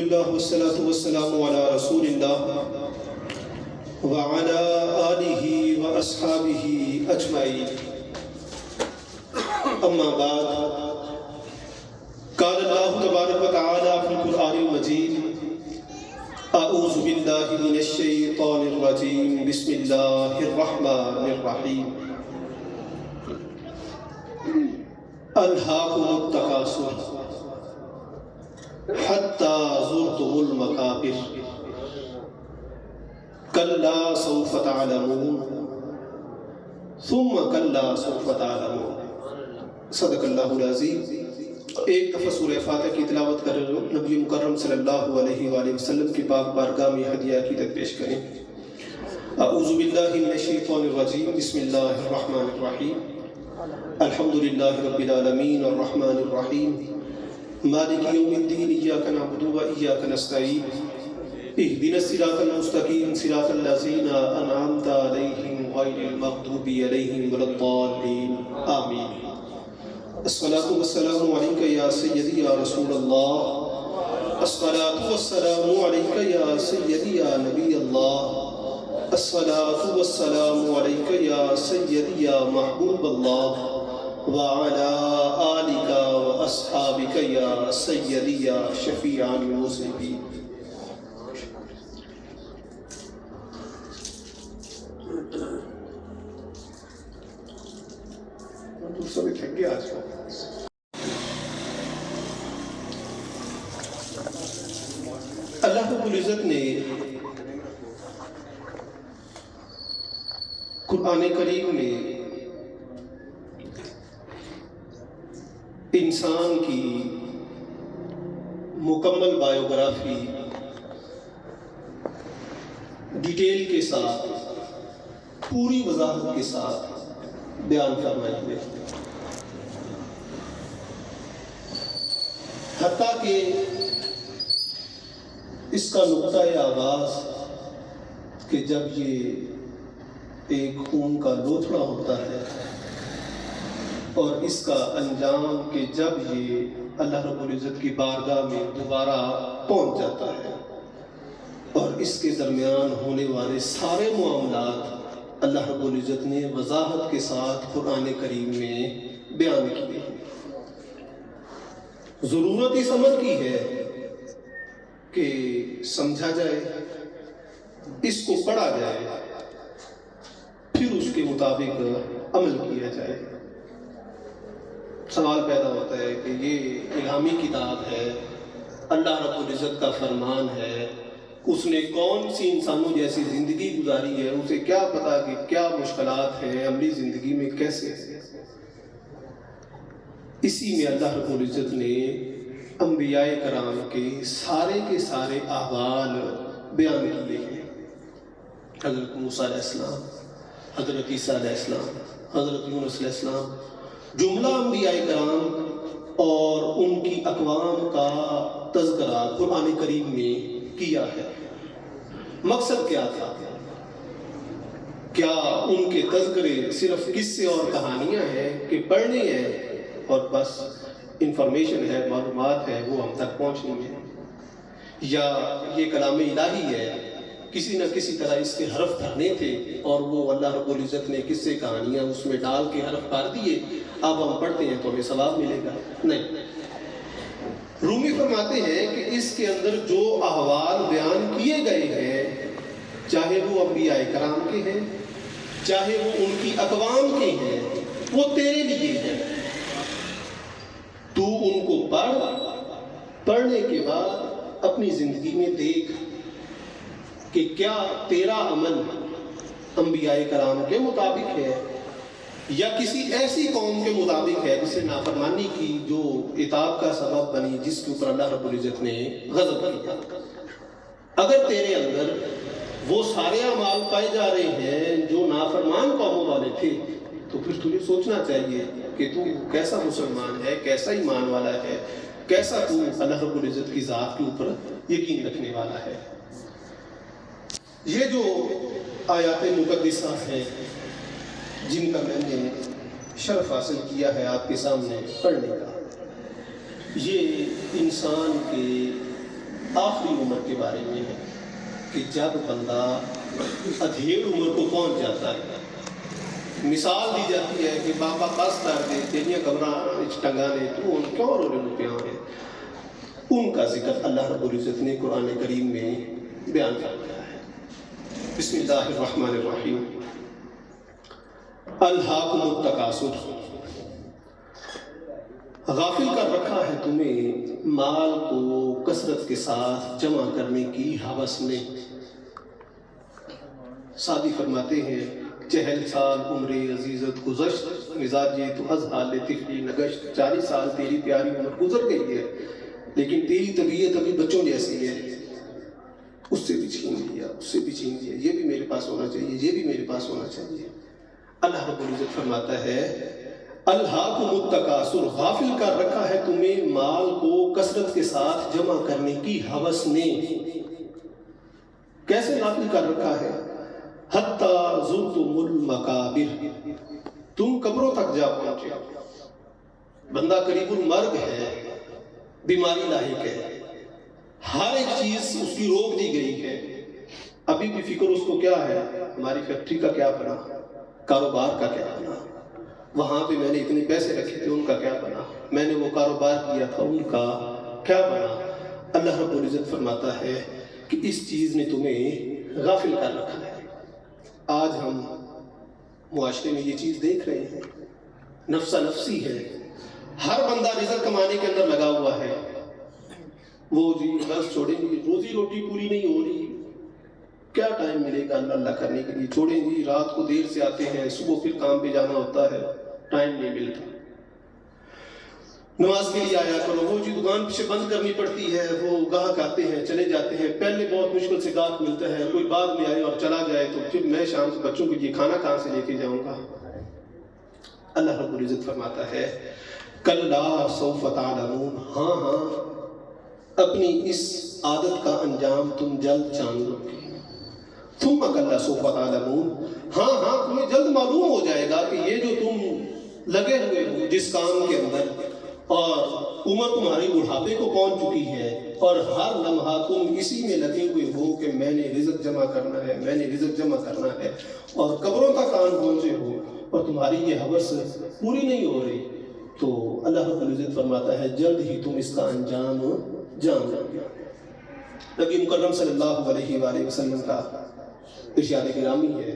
للہ والصلاة والسلام علی رسول اللہ وعلی آلہ واصحابہ اجمعین، اما بعد، قال اللہ تبارک و تعالی فی القرآن المجید، اعوذ باللہ من الشیطان الرجیم، بسم اللہ الرحمن الرحیم، الہاکم التکاثر حتی زرتم المقابر کلا سوف تعلمون ثم کلا سوف تعلمون۔ صدق اللہ العظیم۔ ایک دفعہ سورہ فاتحہ کی تلاوت کر رہے ہوں، نبی مکرم صلی اللہ علیہ وآلہ وسلم کی پاک بارگاہ میں ہدیہ عقیدت پیش کریں۔ اعوذ باللہ من الشیطان الرجیم، بسم اللہ الرحمن الرحیم، الحمدللہ رب العالمین الرحمن الرحیم مالک یوم الدین، ایاک نعبد و ایاک نستعین، اہدنا الصراط المستقیم صراط الذین انعمت علیہم غیر المغضوب علیہم ولا الضالین، آمین۔ الصلاۃ والسلام علیک یا سیدی یا رسول اللہ، الصلاۃ والسلام علیک یا سیدی یا نبی اللہ، الصلاۃ والسلام علیک یا سیدی یا محبوب اللہ، وعلی آلک واصحابک یا سیدی یا شفیع المذنبین۔ سبھی تھک گیا آج کا۔ اللہ رب العزت نے قرآن کریم میں انسان کی مکمل بایوگرافی ڈیٹیل کے ساتھ، پوری وضاحت کے ساتھ بیان فرمائے ہوئے، حتیٰ کہ اس کا نقطۂ آغاز کہ جب یہ ایک خون کا لوتھڑا ہوتا ہے، اور اس کا انجام کہ جب یہ اللہ رب العزت کی بارگاہ میں دوبارہ پہنچ جاتا ہے، اور اس کے درمیان ہونے والے سارے معاملات اللہ رب العزت نے وضاحت کے ساتھ قرآن کریم میں بیان کیے ہیں۔ ضرورت اس عمل کی ہے کہ سمجھا جائے، اس کو پڑھا جائے، پھر اس کے مطابق عمل کیا جائے۔ سوال پیدا ہوتا ہے کہ یہ الہامی کتاب ہے، اللہ رب العزت کا فرمان ہے، اس نے کون سی انسانوں جیسی زندگی گزاری ہے، اسے کیا پتا کہ کیا مشکلات ہیں عملی زندگی میں کیسے۔ اسی میں اللہ رب العزت نے انبیاء کرام کے سارے احوال بیان کیے ہیں۔ حضرت موسیٰ علیہ السلام، حضرت عیسیٰ علیہ السلام، حضرت یونس علیہ السلام، جملہ انبیاء کرام اور ان کی اقوام کا تذکرہ قرآن کریم میں کیا ہے۔ مقصد کیا تھا؟ کیا ان کے تذکرے صرف قصے اور کہانیاں ہیں کہ پڑھنی ہیں اور بس انفارمیشن ہے، معلومات ہے، وہ ہم تک پہنچنی ہے، یا یہ کلام الہی ہے، کسی نہ کسی طرح اس کے حرف دھرنے تھے اور وہ اللہ رب العزت نے قصے کہانیاں اس میں ڈال کے حرف کر دیے، اب ہم پڑھتے ہیں تو ہمیں ثواب ملے گا؟ نہیں۔ رومی فرماتے ہیں کہ اس کے اندر جو احوال بیان کیے گئے ہیں، چاہے وہ انبیاء کرام کے ہیں، چاہے وہ ان کی اقوام کے ہیں، وہ تیرے لیے ہیں۔ تو ان کو پڑھنے کے بعد اپنی زندگی میں دیکھ کہ کیا تیرا عمل انبیاء کرام کے مطابق ہے یا کسی ایسی قوم کے مطابق ہے جسے نافرمانی کی، جو عتاب کا سبب بنی، جس کے اوپر اللہ رب العزت نے غضب کیا۔ اگر تیرے اندر وہ سارے اعمال پائے جا رہے ہیں جو نافرمان قوموں والے تھے، تو پھر تجھے سوچنا چاہیے کہ تو کیسا مسلمان ہے، کیسا ایمان والا ہے، کیسا تو اللہ رب العزت کی ذات کے اوپر یقین رکھنے والا ہے۔ یہ جو آیات مقدسہ ہیں جن کا میں نے شرف حاصل کیا ہے آپ کے سامنے پڑھنے کا، یہ انسان کے آخری عمر کے بارے میں ہے کہ جب بندہ ادھیڑ عمر کو پہنچ جاتا ہے. مثال دی جاتی ہے کہ بابا بس کر دے تیریاں قبراں ٹنگا نے تو ان کیوں رو پیا ہے. ان کا ذکر اللہ رب العزت نے قرآن کریم میں بیان فرمایا ہے. بسم اللہ الرحمن الرحیم. الہاکم التکاثر، غافل کر رکھا ہے تمہیں مال کو کثرت کے ساتھ جمع کرنے کی ہوس نے. سعدی فرماتے ہیں چہل سال عمر عزیزت گزشت مزاج تو از حال طفلی نگشت. 40 سال تیری پیاری عمر گزر گئی ہے لیکن تیری طبیعت ابھی بچوں جیسی ہے. اس سے بھی چھین لیا، اس سے بھی چھین لیا، یہ بھی میرے پاس ہونا چاہیے، یہ بھی میرے پاس ہونا چاہیے. اللہ رب العزت فرماتا ہے الہاکم التکاثر، غافل کر رکھا ہے تمہیں مال کو کثرت کے ساتھ جمع کرنے کی ہوس نے. کیسے غافل کر رکھا ہے؟ حتیٰ زرتم المقابر، تم قبروں تک جا پہنچے. بندہ قریب المرگ ہے، بیماری لاحق ہے، ہر ایک چیز اس کی روک دی گئی ہے. ابھی بھی فکر اس کو کیا ہے؟ ہماری فیکٹری کا کیا بنا، کاروبار کا کیا بنا، وہاں پہ میں نے اتنے پیسے رکھے تھے ان کا کیا بنا، میں نے وہ کاروبار کیا تھا ان کا کیا بنا. اللہ رب العزت فرماتا ہے کہ اس چیز نے تمہیں غافل کر رکھا ہے. آج ہم معاشرے میں یہ چیز دیکھ رہے ہیں، نفسا نفسی ہے. ہر بندہ رزق کمانے کے اندر لگا ہوا ہے. وہ جی بس چھوڑیں گی، روزی روٹی پوری نہیں ہو رہی، کیا ٹائم ملے گا اللہ اللہ کرنے کے لیے، چھوڑیں گی، رات کو دیر سے آتے ہیں، صبح پھر کام پہ جانا ہوتا ہے، ٹائم نہیں ملتا. نماز کے لیے آیا کرو، وہ جی دکان پیچھے بند کرنی پڑتی ہے، وہ گاہک آتے ہیں چلے جاتے ہیں، پہلے بہت مشکل سے گاہک ملتا ہے، کوئی بعد میں آئے اور چلا جائے تو پھر میں شام سے بچوں کو یہ کھانا کہاں سے لے کے جاؤں گا. اللہ رب العزت فرماتا ہے کلا سوف تعلمون، ہاں ہاں اپنی اس عادت کا انجام تم جلد جان لو گے. ثم کلا سوف تعلمون، ہاں ہاں تمہیں جلد معلوم ہو جائے گا کہ یہ جو تم لگے ہوئے ہو جس کام کے اندر، اور عمر تمہاری بڑھاپے کو پہنچ چکی ہے اور ہر لمحہ تم اسی میں لگے ہوئے ہو کہ میں نے رزق جمع کرنا ہے، میں نے رزق جمع کرنا ہے، اور قبروں تک آن پہنچے ہو اور تمہاری یہ ہوس پوری نہیں ہو رہی، تو اللہ رب العزت فرماتا ہے جلد ہی تم اس کا انجام جان لو گے. نبی مکرم صلی اللہ علیہ وآلہ وسلم کا ارشاد گرامی ہے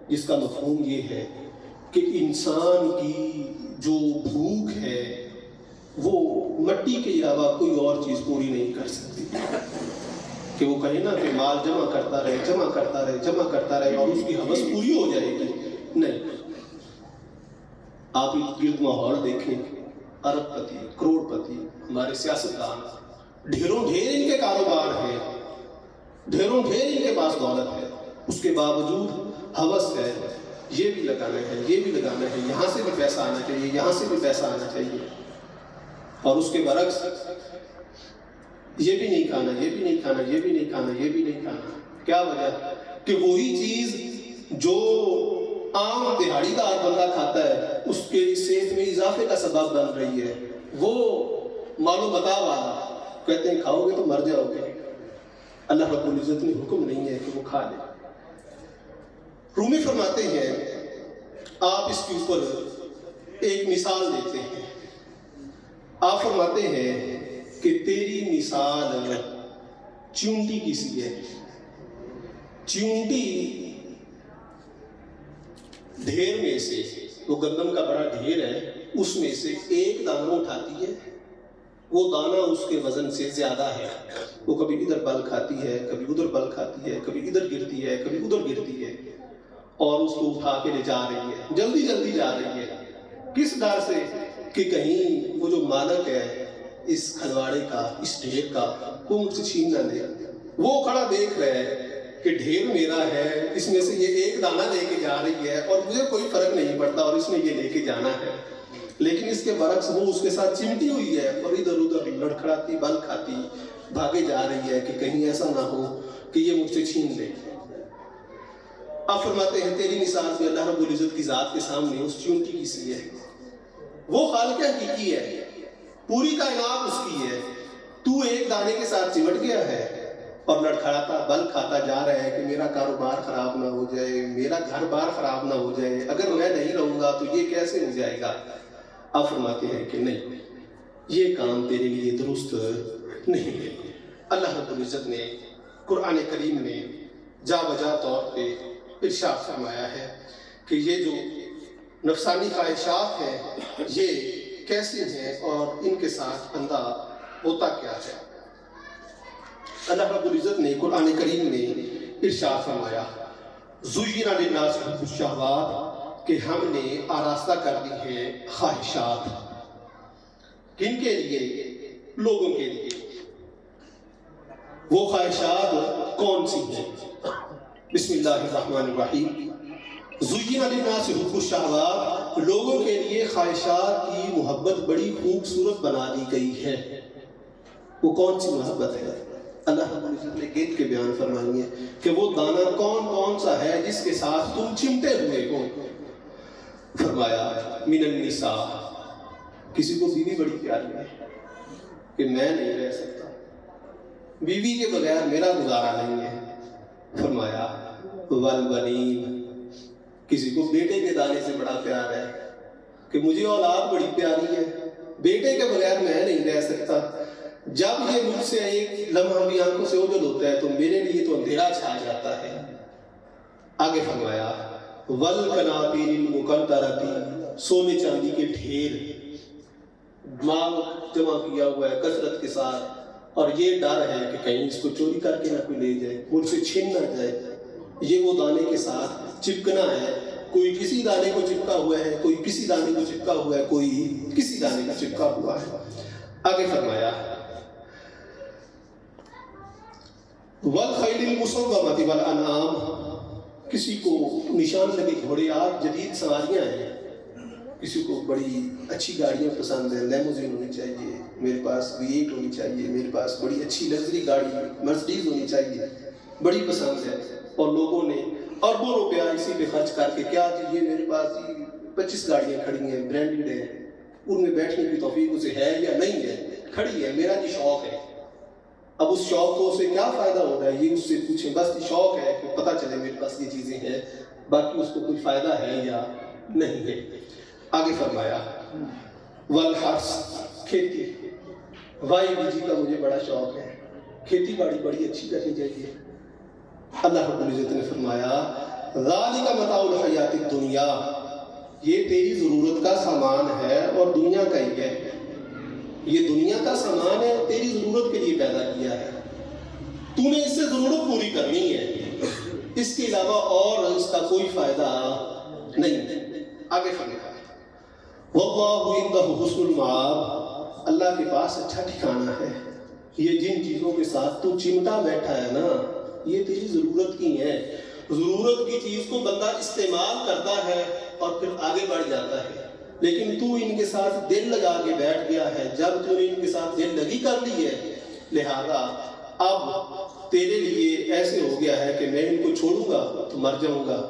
جس کا مفہوم یہ ہے کہ انسان کی جو بھوک ہے وہ مٹی کے علاوہ کوئی اور چیز پوری نہیں کر سکتی. کہ وہ کہے نا کہ مال جمع کرتا رہے، جمع کرتا رہے، جمع کرتا رہے اور اس کی ہوس پوری ہو جائے گی، نہیں. آپ گرد ماحول دیکھیں، ارب پتی، کروڑ پتی، ہمارے سیاستدان، ڈھیروں ڈھیر ان کے کاروبار ہیں، ڈھیروں ڈھیر ان کے پاس دولت ہے، اس کے باوجود ہوس ہے، یہ بھی لگانا ہے، یہ بھی لگانا ہے، یہاں سے بھی پیسہ آنا چاہیے، یہاں سے بھی پیسہ آنا چاہیے. اور اس کے برعکس یہ بھی نہیں کھانا، یہ بھی نہیں کھانا، یہ بھی نہیں کھانا، یہ بھی نہیں کھانا. کیا وجہ؟ کہ وہی چیز جو عام دہاڑی دار بندہ کھاتا ہے اس کے صحت میں اضافے کا سبب بن رہی ہے. وہ مالو بتا والا کہتے ہیں کھاؤ گے تو مر جاؤ گے. اللہ رب العزت نے حکم نہیں ہے کہ وہ کھا لے. رومی فرماتے ہیں آپ اس کے اوپر ایک مثال دیتے ہیں. آپ فرماتے ہیں کہ تیری مثال چونٹی کی سی ہے. چونٹی ڈھیر میں سے، وہ گندم کا بڑا ڈھیر ہے، اس میں سے ایک دانہ اٹھاتی ہے، وہ دانہ اس کے وزن سے زیادہ ہے، وہ کبھی ادھر بل کھاتی ہے، کبھی ادھر بل کھاتی ہے، کبھی ادھر گرتی ہے، کبھی ادھر گرتی ہے، اور اس کو اٹھا کے لے جا رہی ہے، جلدی جلدی جا رہی ہے. کس ڈر سے؟ کہ کہیں وہ جو مالک ہے اس کھلواڑے کا، اس ڈھیر کا، وہ مجھ سے چھین نہ لے. وہ کھڑا دیکھ رہا ہے کہ ڈھیر میرا ہے، اس میں سے یہ ایک دانہ لے کے جا رہی ہے اور مجھے کوئی فرق نہیں پڑتا اور اس نے یہ لے کے جانا ہے. لیکن اس کے برعکس وہ اس کے ساتھ چمٹی ہوئی ہے اور ادھر ادھر لڑکھڑاتی، بل کھاتی بھاگے جا رہی ہے کہ کہیں ایسا نہ ہو کہ یہ مجھ سے چھین لے. آپ فرماتے ہیں تیری مثال بھی اللہ رب العزت کی ذات کے سامنے اس چونٹی کی سی ہے. وہ خالق حقیقی ہے، پوری کائنات اس کی ہے، تو ایک دانے کے ساتھ چمٹ گیا ہے اور لڑکھڑاتا بل کھاتا جا رہا ہے کہ میرا کاروبار خراب نہ ہو جائے، میرا گھر بار خراب نہ ہو جائے، اگر میں نہیں رہوں گا تو یہ کیسے ہو جائے گا؟ آپ فرماتے ہیں کہ نہیں، یہ کام تیرے لیے درست نہیں ہے۔ اللہ رب العزت نے قرآن کریم میں جا بجا طور پہ ارشاد فرمایا ہے کہ یہ جو نفسانی خواہشات ہیں یہ کیسی ہیں اور ان کے ساتھ بندہ ہوتا کیا ہے۔ اللہ رب العزت نے قرآن کریم میں ارشاد فرمایا زُيِّنَ لِلنَّاسِ حُبُّ الشَّهَوَاتِ کہ ہم نے آراستہ کر دی ہے خواہشات۔ کن کے لیے؟ لوگوں کے لیے۔ وہ خواہشات کون سی ہیں؟ بسم اللہ الرحمن الرحیم۔ زُيِّنَ لِلنَّاسِ حُبُّ الشَّهَوَاتِ لوگوں کے لیے خواہشات کی محبت بڑی خوبصورت بنا دی گئی ہے۔ وہ کون سی محبت ہے؟ اللہ رب العزت نے گیت کے بیان فرمائی ہے کہ وہ دانہ کون سا ہے جس کے ساتھ تم چمٹے ہوئے ہو۔ فرمایا من النساء، کسی کو بیوی بڑی پیاری ہے کہ میں نہیں رہ سکتا، بیوی کے بغیر میرا گزارا نہیں ہے۔ فرمایا والبنین، کسی کو بیٹے کے دانے سے بڑا پیار ہے کہ مجھے اولاد بڑی پیاری ہے، بیٹے کے بغیر میں نہیں رہ سکتا، جب یہ مجھ سے ایک لمحہ بھی آنکھوں سے اوجھل ہوتا ہے تو میرے لیے تو اندھیرا چھا جاتا ہے۔ آگے فرمایا والقناطیر المقنطرۃ، سونے چاندی کے ڈھیر مال جمع کیا ہوا ہے کثرت کے ساتھ، اور یہ ڈر ہے کہ کہیں اس کو چوری کر کے نہ کوئی لے جائے، مجھ سے چھین نہ جائے۔ یہ وہ دانے کے ساتھ چپکنا ہے، کوئی کسی دانے کو چپکا ہوا ہے، کوئی کسی دانے کو چپکا ہوا ہے، کوئی کسی دانے کو چپکا ہوا ہے۔ آگے فرمایا والخیل المسومۃ والانعام، کسی کو نشان لگے گھوڑے، آج جدید سواریاں ہیں، کسی کو بڑی اچھی گاڑیاں پسند ہیں، لیموزین ہونی چاہیے، میرے پاس V8 ہونی چاہیے، میرے پاس بڑی اچھی لگژری گاڑی مرسڈیز ہونی چاہیے، بڑی پسند ہے، اور لوگوں نے اربوں روپیہ اسی پہ خرچ کر کے کیا چاہیے، میرے پاس 25 گاڑیاں کھڑی ہیں، برانڈیڈ ہیں، ان میں بیٹھنے کی توفیق اسے ہے یا نہیں ہے، کھڑی ہے، میرا یہ شوق ہے۔ اب اس شوق کو اسے کیا فائدہ ہو رہا ہے یہ اس سے پوچھیں، بس یہ شوق ہے کہ پتہ چلے میرے پاس یہ چیزیں ہیں، باقی اس کو کوئی فائدہ ہے یا نہیں ہے۔ آگے فرمایا والحرث، کھیتی، وائی بیجی کا مجھے بڑا شوق ہے، کھیتی باڑی بڑی اچھی کرنی چاہیے۔ اللہ رب العزت نے فرمایا ذالک متاع الحیات الدنیا، یہ تیری ضرورت کا سامان ہے اور دنیا کا ہی ہے، یہ دنیا کا سامان ہے، تیری ضرورت کے لیے پیدا کیا ہے، تو نے اس سے ضرورت پوری کرنی ہے، اس کے علاوہ اور اس کا کوئی فائدہ نہیں۔ آگے فرمایا واللہ عندہ حسن المآب، اللہ کے پاس اچھا ٹھکانہ ہے۔ یہ جن چیزوں کے ساتھ تو چمٹا بیٹھا ہے نا، یہ تیری ضرورت کی ہیں، ضرورت کی چیز کو بندہ استعمال کرتا ہے اور پھر آگے بڑھ جاتا ہے، لیکن تو ان کے ساتھ دل لگا کے بیٹھ گیا ہے، جب تو نے ان کے ساتھ دل لگی کر لی ہے، لہذا اب تیرے لیے ایسے ہو گیا ہے کہ میں ان کو چھوڑوں گا تو مر جاؤں گا،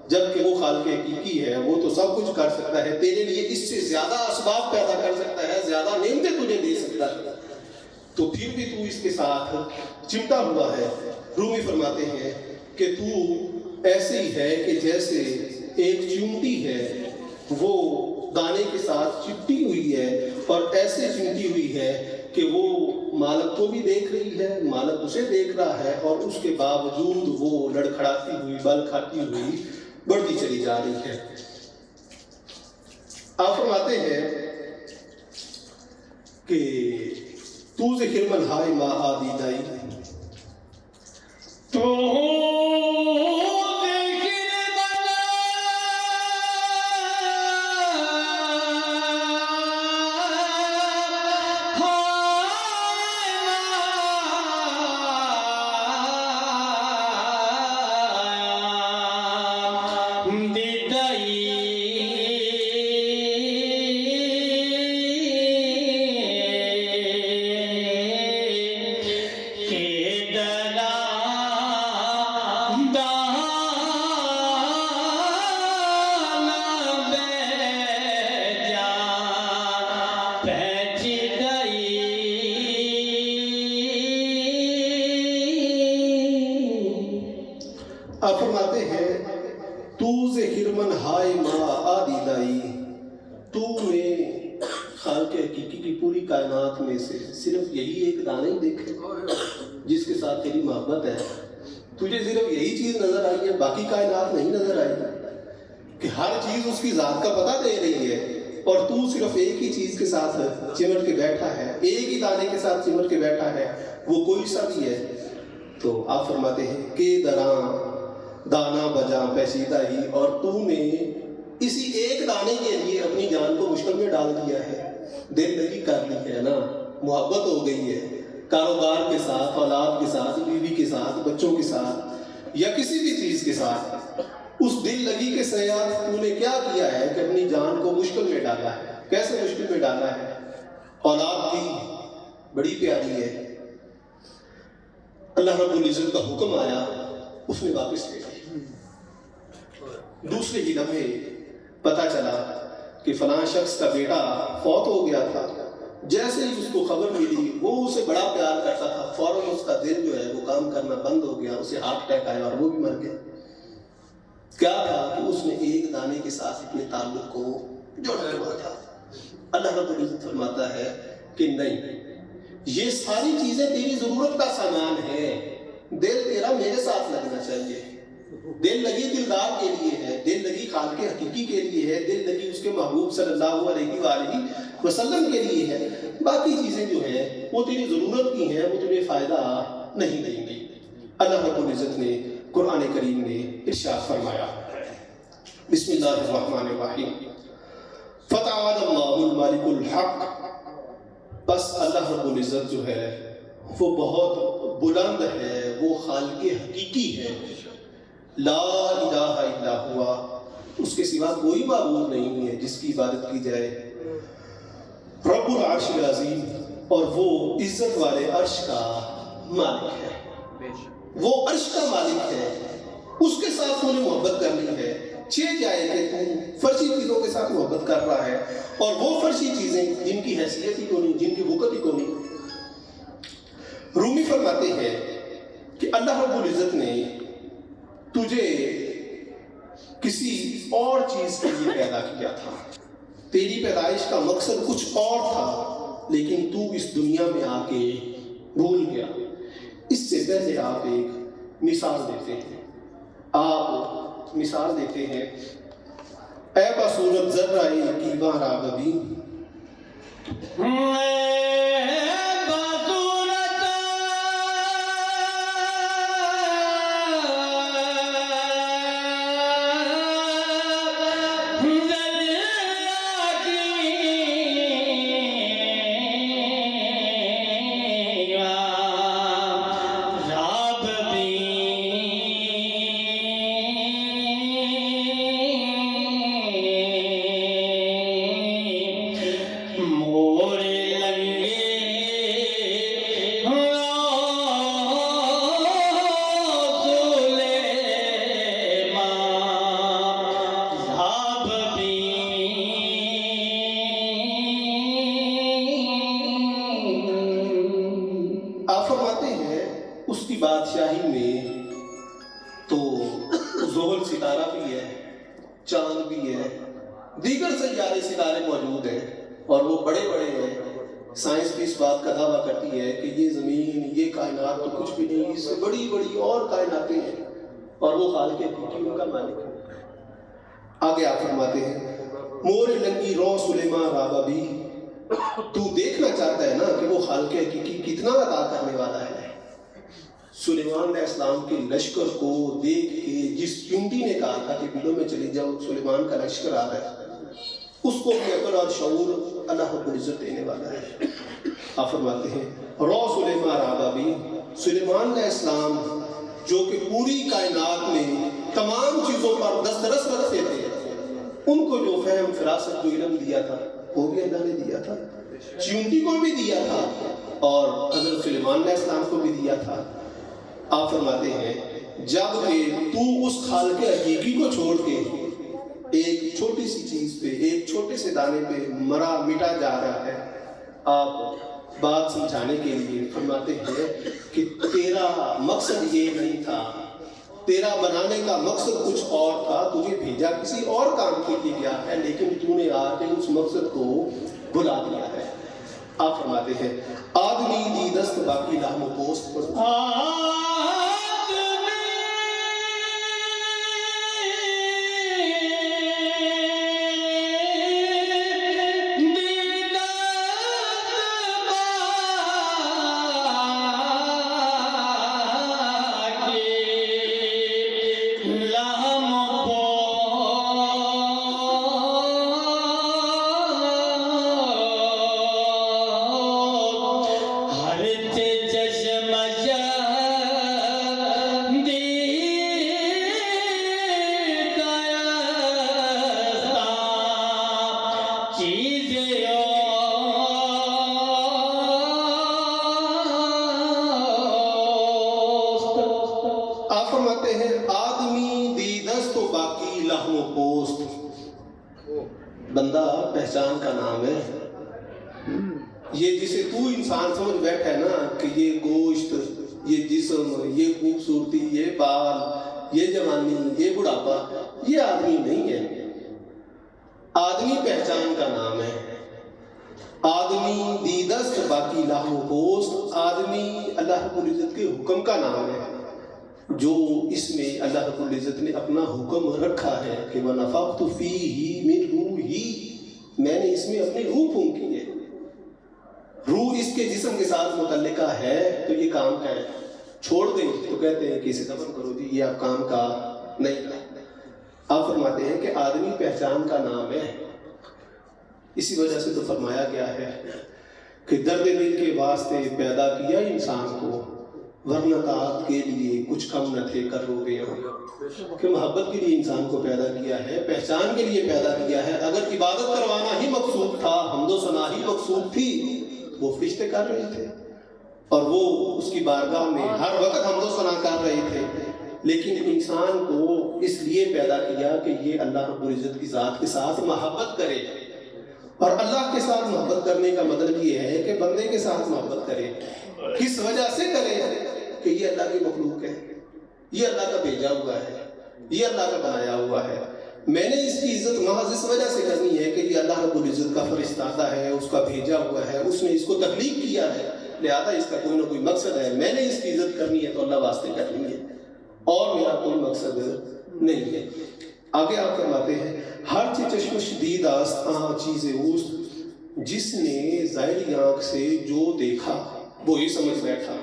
جبکہ وہ خالق حقیقی ہے، وہ تو سب کچھ کر سکتا ہے، تیرے لیے اس سے زیادہ اسباب پیدا کر سکتا ہے، زیادہ نعمتیں تجھے دے سکتا ہے، تو پھر بھی تو اس کے ساتھ چمٹا ہوا ہے۔ رومی فرماتے ہیں کہ تو ایسے ہی ہے کہ جیسے ایک چمٹی ہے، وہ دانے کے ساتھ چپٹی ہوئی ہے اور ایسے چمٹی ہوئی ہے کہ وہ مالک کو بھی دیکھ رہی ہے، مالک اسے دیکھ رہا ہے، اور اس کے باوجود وہ لڑکھڑاتی ہوئی بل کھاتی ہوئی بڑھتی چلی جا رہی ہے۔ آپ فرماتے ہیں کہ تو ذکر من ہائے ما آدی دائی، تو کہ آپ فرماتے ہیں تو ذکرمن ہائے ما آدی لائی، تو نے خالق حقیقی کی پوری کائنات میں سے صرف یہی ایک دانے ہی دیکھے جس کے ساتھ تیری محبت ہے، تجھے صرف یہی چیز نظر آئی ہے، باقی کائنات نہیں نظر آئی کہ ہر چیز اس کی ذات کا پتہ دے رہی ہے اور تو صرف ایک ہی چیز کے ساتھ چمٹ کے بیٹھا ہے، ایک ہی دانے کے ساتھ چمٹ کے بیٹھا ہے، وہ کوئی سا بھی ہے۔ تو آپ فرماتے ہیں کہ دراں دانا بجا پیچیدہ ہی، اور تو نے اسی ایک دانے کے لیے اپنی جان کو مشکل میں ڈال دیا ہے، دل لگی کر لی ہے نا، محبت ہو گئی ہے کاروبار کے ساتھ، اولاد کے ساتھ، بیوی کے ساتھ، بچوں کے ساتھ یا کسی بھی چیز کے ساتھ، اس دل لگی کے ساتھ تو نے کیا کیا ہے کہ اپنی جان کو مشکل میں ڈالا ہے۔ کیسے مشکل میں ڈالا ہے؟ اولاد بھی بڑی پیاری ہے، اللہ رب العزت کا حکم آیا، اس نے واپس لے لی، دوسرے ہی لمحے پتہ چلا کہ فلاں شخص کا بیٹا فوت ہو گیا تھا، جیسے ہی اس کو خبر ملی وہ اسے بڑا پیار کرتا تھا، فوراً اس کا دل جو ہے وہ کام کرنا بند ہو گیا، اسے ہارٹ اٹیک آیا اور وہ بھی مر گیا۔ کیا تھا کہ اس نے ایک دانے کے ساتھ اپنے تعلق کو جوڑا ہوا تھا۔ اللہ رب العزت فرماتا ہے کہ نہیں، یہ ساری چیزیں تیری ضرورت کا سامان ہے، دل تیرا میرے ساتھ لگنا چاہیے، دل لگی دلدار کے لیے ہے، دل لگی خالق حقیقی کے لیے ہے، دل لگی اس کے محبوب صلی اللہ علیہ وآلہ وسلم کے لیے ہے، باقی چیزیں جو ہیں وہ تیری ضرورت کی ہیں، وہ تجھے فائدہ نہیں دیں گی۔ اللہ رب العزت نے قرآن کریم نے ارشاد فرمایا، بسم اللہ الرحمن الرحیم، فتعالی اللہ الملک الحق، بس اللہ رب العزت جو ہے وہ بہت بلند ہے، وہ خالق حقیقی ہے، لا الہ الا ہوا، اس کے سوا کوئی معبود نہیں ہے جس کی عبادت کی جائے، رب العرش العظیم، اور وہ عزت والے عرش کا مالک ہے، وہ عرش کا مالک ہے، اس کے ساتھ مجھے محبت کرنی ہے، چھ جائے کہ تم فرشی چیزوں کے ساتھ محبت کر رہا ہے، اور وہ فرشی چیزیں جن کی حیثیت ہی کو نہیں، جن کی وقت ہی کو نہیں۔ رومی فرماتے ہیں کہ اللہ رب العزت نے تجھے کسی اور چیز کے لیے پیدا کیا تھا، تیری پیدائش کا مقصد کچھ اور تھا، لیکن تو اس دنیا میں آ کے بھول گیا۔ اس سے پہلے آپ ایک مثال دیتے ہیں، آپ مثال دیتے ہیں، اے بصورت ذرہ کیواں راغبی، بادشاہی میں تو زحل ستارہ بھی ہے، چاند بھی ہے، دیگر سیارے ستارے موجود ہیں اور وہ بڑے بڑے ہیں۔ سائنس بھی اس بات کا دعویٰ کرتی ہے کہ یہ زمین، یہ کائنات تو کچھ بھی نہیں، اس سے بڑی بڑی اور کائناتیں ہیں اور وہ خالق حقیقی ان کا مالک ہے۔ آگے آپ فرماتے ہیں، مور لنگی رو سلیمان رابا بھی، تو دیکھنا چاہتا ہے نا کہ وہ خالق حقیقی کتنا عطا کرنے والا ہے۔ سلیمان علیہ السلام کے لشکر کو دیکھ کے جس چونٹی نے کہا تھا کہ بلوں میں چلی جاؤ، سلیمان کا لشکر آ رہا ہے، اس کو اپنے عقل اور شعور اللہ رب العزت دینے والا ہے۔ آپ فرماتے ہیں، رو سلیمان رابا بھی، سلیمان علیہ السلام جو کہ پوری کائنات میں تمام چیزوں پر دسترس رکھتے تھے، ان کو جو فہم فراست جو علم دیا تھا وہ بھی اللہ نے دیا تھا، چونٹی کو بھی دیا تھا اور حضرت سلیمان علیہ السلام کو بھی دیا تھا۔ آپ فرماتے ہیں، جب کہ تو اس خالق حقیقی کو چھوڑ کے ایک چھوٹی سی چیز پہ، ایک چھوٹے سے دانے پہ مرا مٹا جا رہا ہے، آپ بات سمجھانے کے لیے فرماتے ہیں کہ تیرا مقصد یہ نہیں تھا تیرا بنانے کا مقصد کچھ اور تھا، تجھے بھیجا کسی اور کام کے لیے گیا ہے، لیکن تو نے آ کے اس مقصد کو بھلا دیا ہے۔ آپ فرماتے ہیں آدمی دی دست باقی لحم و پوست پر بندہ پہچان کا نام ہے۔ یہ جسے تو انسان سمجھ بیٹھا ہے نا کہ یہ گوشت، یہ جسم، یہ خوبصورتی، یہ بال، یہ جوانی، یہ بڑھاپا، یہ آدمی نہیں ہے۔ آدمی پہچان کا نام ہے۔ آدمی دی دست باقی لحم و پوست، آدمی اللہ رب العزت کے حکم کا نام ہے، جو اس میں اللہ رب العزت نے اپنا حکم رکھا ہے کہ وَنَفَخْتُ فِيهِ مِنْ رُوحِي، میں نے اس میں اپنی روح پھونکی ہے۔ روح اس کے جسم کے ساتھ متعلقہ ہے تو یہ کام کا ہے، چھوڑ دیں تو کہتے ہیں کہ اسے دفن کرو جی، یہ آپ کام کا نہیں ہے۔ آپ فرماتے ہیں کہ آدمی پہچان کا نام ہے، اسی وجہ سے تو فرمایا گیا ہے کہ درد دل کے واسطے پیدا کیا انسان کو، ورنہ طاعت کے لیے کچھ کم نہ تھے کر رو گئے ہوں۔ کہ محبت کے لیے انسان کو پیدا کیا ہے، پہچان کے لیے پیدا کیا ہے۔ اگر عبادت کروانا ہی مقصود تھا، حمد و ثنا ہی مقصود تھی، وہ فرشتے کر رہے تھے اور وہ اس کی بارگاہ میں ہر وقت حمد و ثنا کر رہے تھے۔ لیکن انسان کو اس لیے پیدا کیا کہ یہ اللہ رب العزت کی ذات کے ساتھ محبت کرے، اور اللہ کے ساتھ محبت کرنے کا مطلب یہ ہے کہ بندے کے ساتھ محبت کرے۔ کس وجہ سے کرے؟ کہ یہ اللہ کی مخلوق ہے، یہ اللہ کا بھیجا ہوا ہے، یہ اللہ کا بنایا ہوا ہے۔ میں نے اس کی عزت محض اس وجہ سے کرنی ہے کہ یہ اللہ رب العزت کا فرشتہ ہے، اس کا بھیجا ہوا ہے، اس نے اس کو تخلیق کیا ہے، لہذا اس کا کوئی نہ کوئی مقصد ہے۔ میں نے اس کی عزت کرنی ہے تو اللہ واسطے کرنی ہے، اور میرا کوئی مقصد نہیں ہے۔ آگے آپ فرماتے ہیں ہر چشمش دید است آن چیز اوست، جس نے ظاہری آنکھ سے جو دیکھا وہی سمجھ بیٹھا۔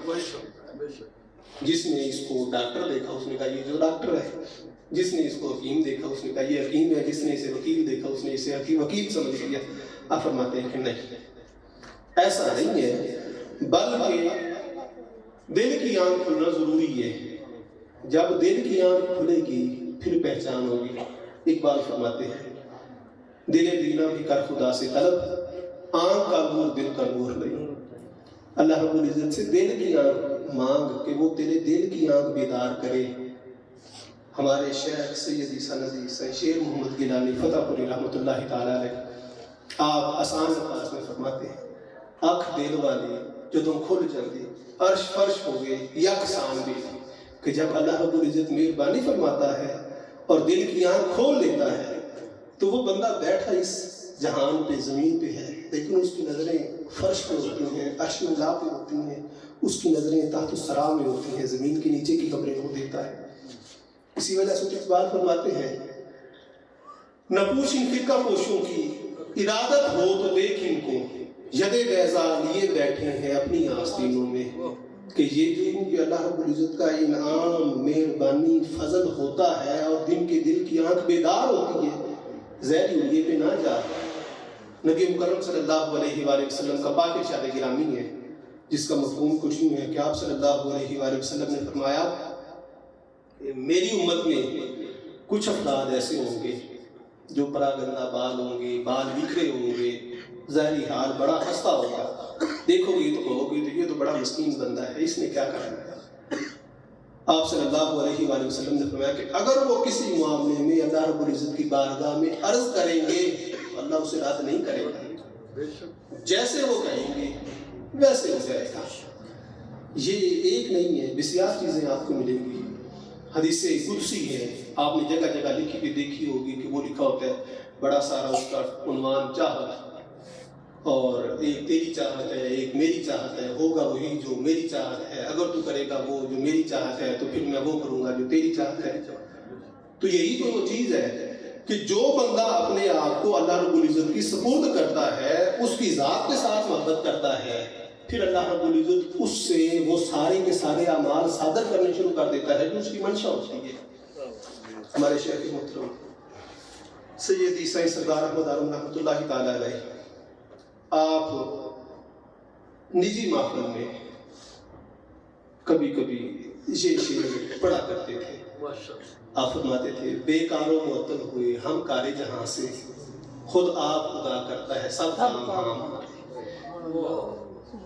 جس نے اس کو ڈاکٹر دیکھا اس نے کہا یہ جو ڈاکٹر ہے، جس نے اس کو حکیم دیکھا اس نے کہا یہ حکیم ہے، جس نے اسے وکیل دیکھا اس نے اسے وکیل سمجھ لیا۔ آپ فرماتے ہیں کہ نہیں، ایسا نہیں ہے، بلکہ دل کی آنکھ کھلنا ضروری ہے۔ جب دل کی آنکھ کھلے گی پھر پہچان ہوگی۔ اقبال فرماتے ہیں دل دینا بھی کر خدا سے طلب، آنکھ کا نور دل کا نور نہیں۔ اللہ رب العزت سے دل کی آنکھ مانگ کہ وہ تیرے دل کی آنکھ بیدار کرے۔ ہمارے شیخ سیدی سندی شیر محمد گیلانی فتح پوری رحمۃ اللہ تعالیٰ علیہ، آپ آسان انداز میں فرماتے ہیں اکھ دل والی جدوں کھل جاتی عرش فرش ہو گئے یکسان بھی، کہ جب اللہ رب العزت مہربانی فرماتا ہے اور دل کی آنکھ کھول لیتا ہے تو وہ بندہ بیٹھا اس جہان پہ، زمین پہ ہے، لیکن اس کی نظریں فرش پہ ہوتی ہیں، عرش ملا پہ ہوتی ہیں، اس کی نظریں تحت الثری میں ہوتی ہیں، زمین کے نیچے کی خبریں وہ دیتا ہے۔ اسی وجہ سے اقبال فرماتے ہیں نہ پوچھ ان فرقہ پوشوں کی، ارادت ہو تو دیکھ ان کو، یدے بیضا لیے بیٹھے ہیں اپنی آستینوں میں۔ کہ یہ جو اللہ رب العزت کا انعام، مہربانی، فضل ہوتا ہے اور دن کے دل کی آنکھ بیدار ہوتی ہے، زہر اڑیے پہ نہ جا۔ نبی مکرم صلی اللہ علیہ وآلہ وسلم کا پاک ارشاد گرامی ہے جس کا مفہوم کچھ نہیں ہے کہ آپ صلی اللہ علیہ وآلہ وسلم نے فرمایا میری امت میں کچھ افراد ایسے ہوں گے جو پراگندہ بال ہوں گے، بال بکھرے ہوں گے، ظاہری حال بڑا خستہ ہوگا، دیکھو گے تو کہو گے تو یہ تو بڑا مسکین بندہ ہے، اس نے کیا کرنا ہے۔ آپ صلی اللہ علیہ وآلہ وسلم نے فرمایا کہ اگر وہ کسی معاملے میں اللہ رب العزت کی بارگاہ میں عرض کریں گے تو اللہ اسے رد نہیں کرے گا، جیسے وہ کہیں گے ویسے ہو جائے گا۔ یہ ایک نہیں ہے، بسیار چیزیں آپ کو ملیں گی۔ حدیث قدسی ہے، آپ نے جگہ جگہ لکھی بھی دیکھی ہوگی کہ وہ لکھا ہوتا ہے بڑا سارا اس کا عنوان چاہت، اور ایک تیری چاہت ہے، ایک میری چاہت ہے، ہوگا وہی جو میری چاہت ہے، اگر تو کرے گا وہ جو میری چاہت ہے تو پھر میں وہ کروں گا جو تیری چاہت ہے۔ تو یہی تو وہ چیز ہے کہ جو بندہ اپنے آپ کو اللہ رب العزت کی سپرد کرتا ہے، اس کی ذات کے ساتھ محبت کرتا ہے، پھر اللہ رب العزت اس سے وہ سارے کے سارے اعمال صادر کرنے شروع کر دیتا ہے جو اس کی منشا ہوتی ہے۔ ہمارے شیخ محترم سید عیسیٰ سردار احمد عالم رحمۃ اللہ تعالی علیہ، آپ نجی محفل میں کبھی کبھی یہ شعر پڑھا کرتے تھے۔ آپ فرماتے تھے بے کار و معطل ہوئے ہم کار جہاں سے، خود آپ خدا کرتا ہے سب کام ہمارے۔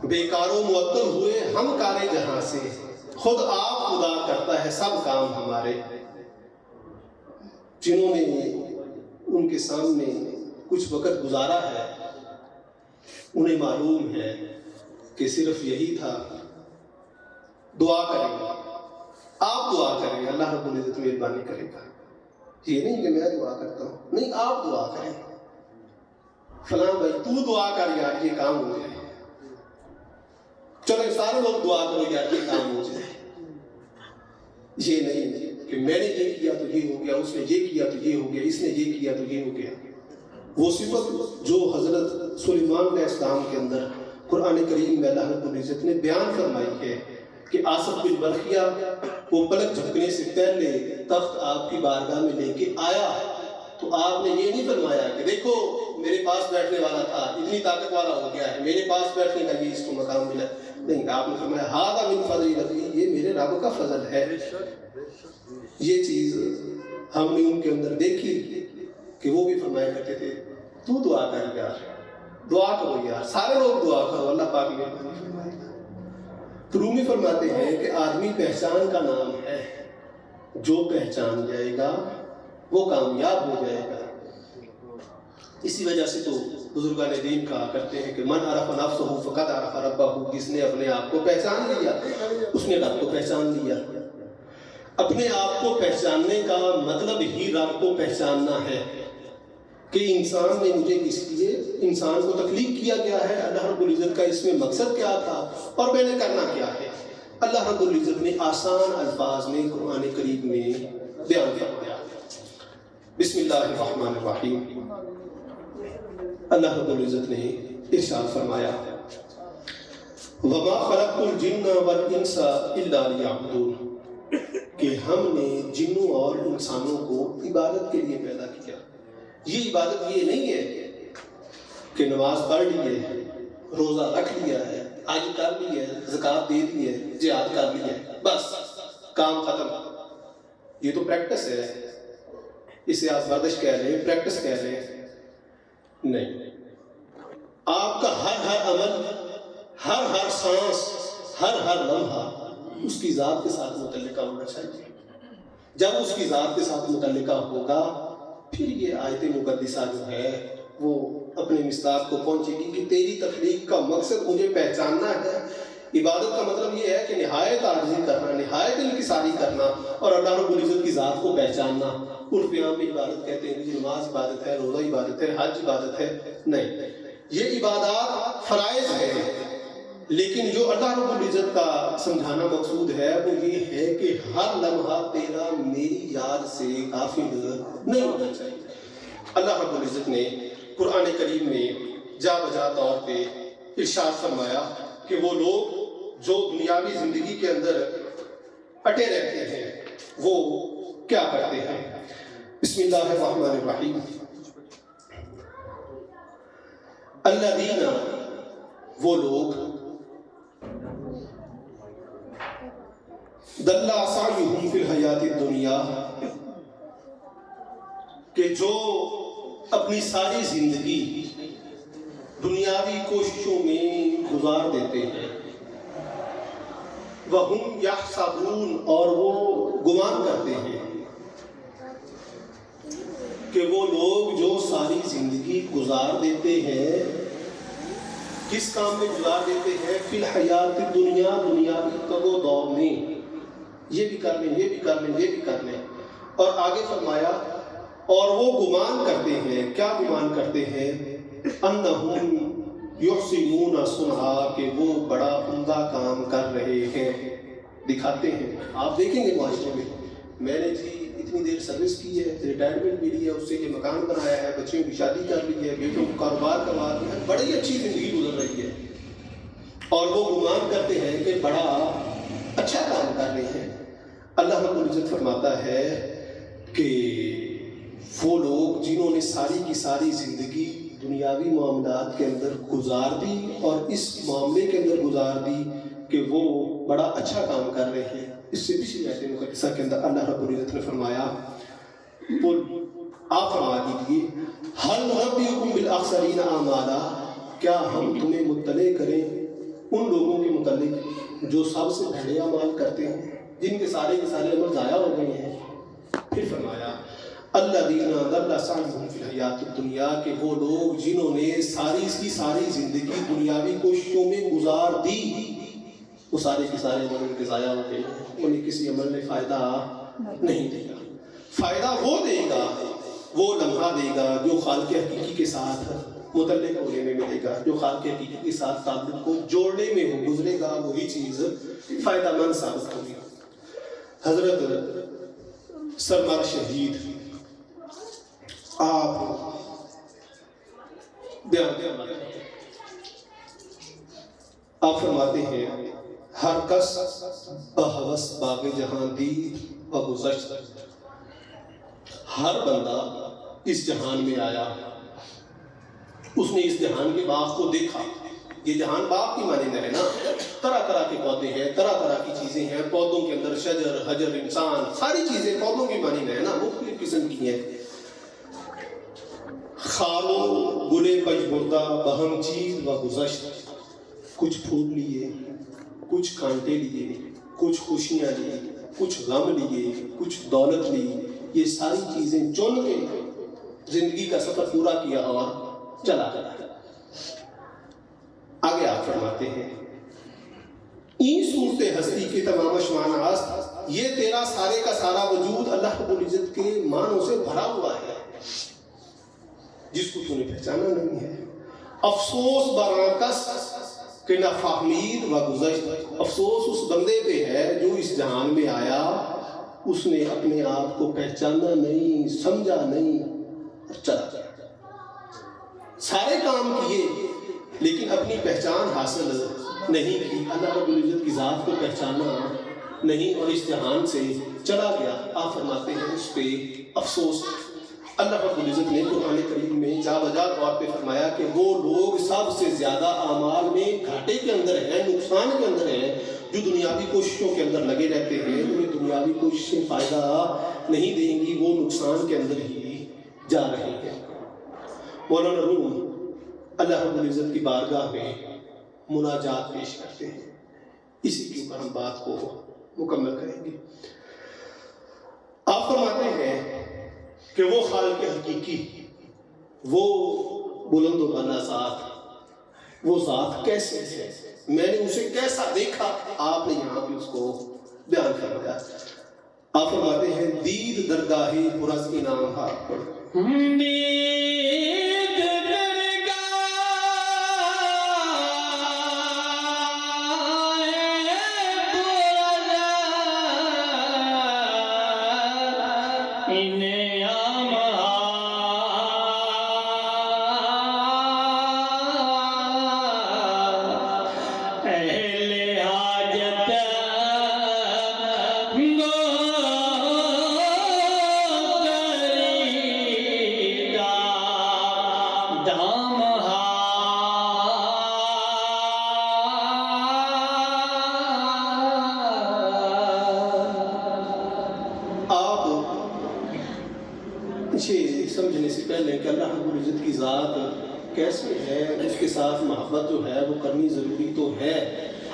بے کار و معطل ہوئے ہم کار جہاں سے، خود آپ خدا کرتا ہے سب کام ہمارے۔ جنہوں نے ان کے سامنے کچھ وقت گزارا ہے انہیں معلوم ہے کہ صرف یہی تھا، دعا کریں گے، آپ دعا کریں گے، اللہ رب العزت مہربانی کرے گا۔ یہ نہیں کہ میں دعا کرتا ہوں، نہیں، آپ دعا کریں، فلاں بھائی تو دعا کر یار یہ کام ہو جائے، چلو سارے لوگ دعا کرو یار یہ کام ہو جائے۔ یہ نہیں کہ میں نے یہ کیا تو یہ ہو گیا، اس نے یہ کیا تو یہ ہو گیا، اس نے یہ کیا تو یہ ہو گیا۔ وہ صفت جو حضرت سلیمان علیہ السلام کے اندر قرآن کریم میں اللہ رب العزت نے بیان فرمائی ہے کہ آصف بن برخیہ وہ پلک جھپکنے سے پہلے تخت آپ کی بارگاہ میں لے کے آیا، تو آپ نے یہ نہیں فرمایا کہ دیکھو میرے پاس بیٹھنے والا تھا، اتنی طاقت والا ہو گیا ہے، میرے پاس بیٹھنے کا یہ اس کو مقام ملا، نہیں، آپ نے فرمایا ھذا من فضل ربی، یہ میرے رب کا فضل ہے۔ یہ چیز ہم نے ان کے اندر دیکھی کہ وہ بھی فرمایا کرتے تھے تو دعا کر یار، دعا کرو یار، سارے لوگ دعا کرو، اللہ پاک مہربانی فرمائے گا۔ تو رومی فرماتے ہیں کہ آدمی پہچان کا نام ہے، جو پہچان جائے گا وہ کامیاب ہو جائے گا۔ اسی وجہ سے تو بزرگان دین کہا کرتے ہیں کہ من عرف نفسہ فقد عرف ربہ، جس نے اپنے آپ کو پہچان لیا اس نے رب کو پہچان لیا۔ اپنے آپ کو پہچاننے کا مطلب ہی رب کو پہچاننا ہے کہ انسان نے مجھے کس لیے، انسان کو تخلیق کیا گیا ہے، اللہ رب العزت کا اس میں مقصد کیا تھا اور میں نے کرنا کیا ہے۔ اللہ رب العزت نے آسان الفاظ میں قرآن کریم میں بیان فرمایا۔ بسم اللہ الرحمن الرحیم، اللہ رب العزت نے ارشاد فرمایا وَمَا خَلَقْتُ الْجِنَّ وَالْإِنسَ إِلَّا لِيَعْبُدُونَ، کہ ہم نے جنوں اور انسانوں کو عبادت کے لیے پیدا کیا۔ یہ عبادت یہ نہیں ہے کہ نماز پڑھ لی ہے، روزہ رکھ لیا ہے، حج کر لی ہے، زکوٰۃ دے دی ہے، جہاد کر لیا ہے، بس کام ختم۔ یہ تو پریکٹس ہے، اسے آپ ورزش کہہ رہے ہیں، پریکٹس کہہ رہے ہیں، نہیں۔ آپ کا ہر عمل، ہر سانس، ہر لمحہ اس کی ذات کے ساتھ متعلقہ ہونا چاہیے۔ جب اس کی ذات کے ساتھ متعلقہ ہوگا پھر یہ آیت مقدسہ جو ہے وہ اپنے مصداق کو پہنچے گی کہ تیری تخلیق کا مقصد مجھے پہچاننا ہے۔ عبادت کا مطلب یہ ہے کہ نہایت عاجزی کرنا، نہایت انکساری کرنا اور اللہ رب العزت کی ذات کو پہچاننا۔ عرف عام میں عبادت کہتے ہیں کہ نماز عبادت ہے، روزہ عبادت ہے، حج عبادت ہے، نہیں، یہ عبادات فرائض ہیں، لیکن جو اللہ رب العزت کا سمجھانا مقصود ہے وہ یہ ہے کہ ہر لمحہ تیرا میری یاد سے غافل نہیں ہونا چاہیے۔ اللہ رب العزت نے قرآن کریم میں جا بجا طور پہ ارشاد فرمایا کہ وہ لوگ جو دنیاوی زندگی کے اندر اٹے رہتے ہیں وہ کیا کرتے ہیں۔ بسم اللہ الرحمن الرحیم، الذین، وہ لوگ، دل سعیہم فی الحیات الدنیا، کہ جو اپنی ساری زندگی دنیاوی کوششوں میں گزار دیتے ہیں، وَهُمْ يَحْسَبُونَ، اور وہ گمان کرتے ہیں کہ وہ لوگ جو ساری زندگی گزار دیتے ہیں کس کام میں گزار دیتے ہیں، فی الحیات الدنیا، دنیاوی کب و دور میں، یہ بھی کر لیں، یہ بھی کر لیں، یہ بھی کر لیں. اور آگے فرمایا اور وہ گمان کرتے ہیں، کیا گمان کرتے ہیں؟ انہم یحسنون صنعا، کہ وہ بڑا عمدہ کام کر رہے ہیں، دکھاتے ہیں. آپ دیکھیں گے معاشرے میں نے جی اتنی دیر سروس کی ہے، ریٹائرمنٹ بھی لی ہے، اس سے یہ مکان بنایا ہے، بچوں کی شادی کر لی ہے، بیٹوں کو کاروبار کروا دیا ہے، بڑی اچھی زندگی گزر رہی ہے. اور وہ گمان کرتے ہیں کہ بڑا اچھا کام کر رہے ہیں. اللہ رب العزت فرماتا ہے کہ وہ لوگ جنہوں نے ساری کی ساری زندگی دنیاوی معاملات کے اندر گزار دی اور اس معاملے کے اندر گزار دی کہ وہ بڑا اچھا کام کر رہے ہیں. اس سے پچھلی آیت مقدسہ کے اندر اللہ رب العزت نے فرمایا، آپ فرما دیجیے هل ننبئکم بالاخسرین اعمالا، کیا ہم تمہیں مطلع کریں ان لوگوں کے متعلق جو سب سے بھڑے اعمال کرتے ہیں، جن کے سارے عمل ضائع ہو گئے ہیں. پھر فرمایا الذین ضل سعیہم فی الحیاۃ الدنیا، کہ وہ لوگ جنہوں نے ساری کی ساری زندگی دنیاوی کوششوں میں گزار دی، وہ سارے کے سارے عمل ان کے ضائع ہو گئے ہیں، انہیں کسی عمل نے فائدہ نہیں دے گا. فائدہ وہ دے گا، وہ لمحہ دے گا جو خالق حقیقی کے ساتھ متعلق ہونے میں ملے گا، جو خالق حقیقی کے ساتھ تعلق کو جوڑنے میں ہو گزرے گا، وہی چیز فائدہ مند ثابت ہوگی. حضرت سرمار شہید آپ فرماتے ہیں ہر کس بہوس باغ جہاں دید و گذشت، ہر بندہ اس جہان میں آیا، اس نے اس جہان کے باغ کو دیکھا. یہ جہان باغ کی مانند ہے نا، طرح طرح کے پودے ہیں، طرح طرح کی چیزیں ہیں، پودوں کے اندر شجر حجر انسان، ساری چیزیں پودوں کی مانند ہے نا، مختلف قسم کی ہیں. خالو گلے پجبردہ بہم چید و گذشت، کچھ پھول لیے، کچھ کانٹے لیے، کچھ خوشیاں لی، کچھ غم لیے، کچھ دولت لی، یہ ساری چیزیں چن کے زندگی کا سفر پورا کیا اور چلا گیا. آگے آپ فرماتے ہیں این صورت ہستی کے تمام اشمانات، یہ تیرا سارے کا سارا وجود اللہ رب العزت کے معنوں سے بھرا ہوا ہے جس کو تو نے پہچانا نہیں ہے. افسوس براکس کہ نہ فہمید و گذشت، افسوس اس بندے پہ ہے جو اس جہان میں آیا، اس نے اپنے آپ کو پہچانا نہیں، سمجھا نہیں اور چلا گیا. سارے کام کیے لیکن اپنی پہچان حاصل نہیں کی، اللہ رب العزت کی ذات کو پہچانا نہیں اور اس جہان سے چلا گیا. آپ فرماتے ہیں اس پہ افسوس. اللہ رب العزت نے قرآن کریم میں جا بجا طور پہ فرمایا کہ وہ لوگ سب سے زیادہ اعمال میں گھاٹے کے اندر ہیں، نقصان کے اندر ہیں، جو دنیاوی کوششوں کے اندر لگے رہتے ہیں. انہیں دنیاوی کوششیں فائدہ نہیں دیں گی، وہ نقصان کے اندر ہی جا رہے ہیں. مولانا روم اللہ رب العزت کی بارگاہ میں مناجات پیش کرتے ہیں. اسی کے اوپر ہم بات کو مکمل کریں گے. آپ فرماتے ہیں کہ وہ خالق حقیقی، وہ بلند و بالا ذات، وہ ذات کیسے ہے، میں نے اسے کیسا دیکھا، آپ نے یہاں پہ اس کو بیان فرمایا. آپ فرماتے ہیں دید درگاہ پرز انعام ہاتھ پر، سمجھنے سے پہلے کہ اللہ رب العزت کی ذات کیسے ہے، اس کے ساتھ محبت جو ہے وہ کرنی ضروری تو ہے،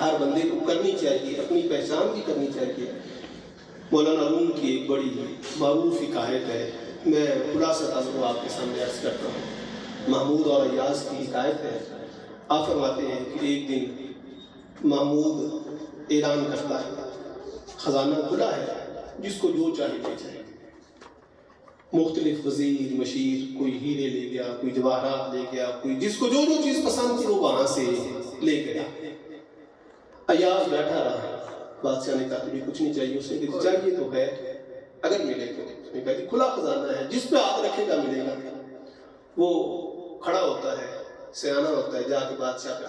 ہر بندے کو کرنی چاہیے، اپنی پہچان بھی کرنی چاہیے. مولانا روم کی ایک بڑی معروف حکایت ہے، میں خلاصہ وہ آپ کے سامنے عرض کرتا ہوں. محمود اور ایاز کی حکایت ہے. آپ فرماتے ہیں کہ ایک دن محمود اعلان کرتا ہے خزانہ کھلا ہے، جس کو جو چاہے لے جائے۔ مختلف وزیر مشیر، کوئی ہیرے لے گیا، کوئی جواہرات لے گیا، کوئی جس کو جو چیز پسند تھی وہ وہاں سے لے گیا۔ ایاز بیٹھا رہا، بادشاہ نے کہا تجھے کچھ نہیں چاہیے؟ اس نے کہا چاہیے تو ہے، اگر ملے تو۔ اس نے کہا کہ کھلا خزانہ ہے، جس پہ ہاتھ رکھے گا ملے گا۔ وہ کھڑا ہوتا ہے، سیانہ ہوتا ہے، جا کے بادشاہ پہ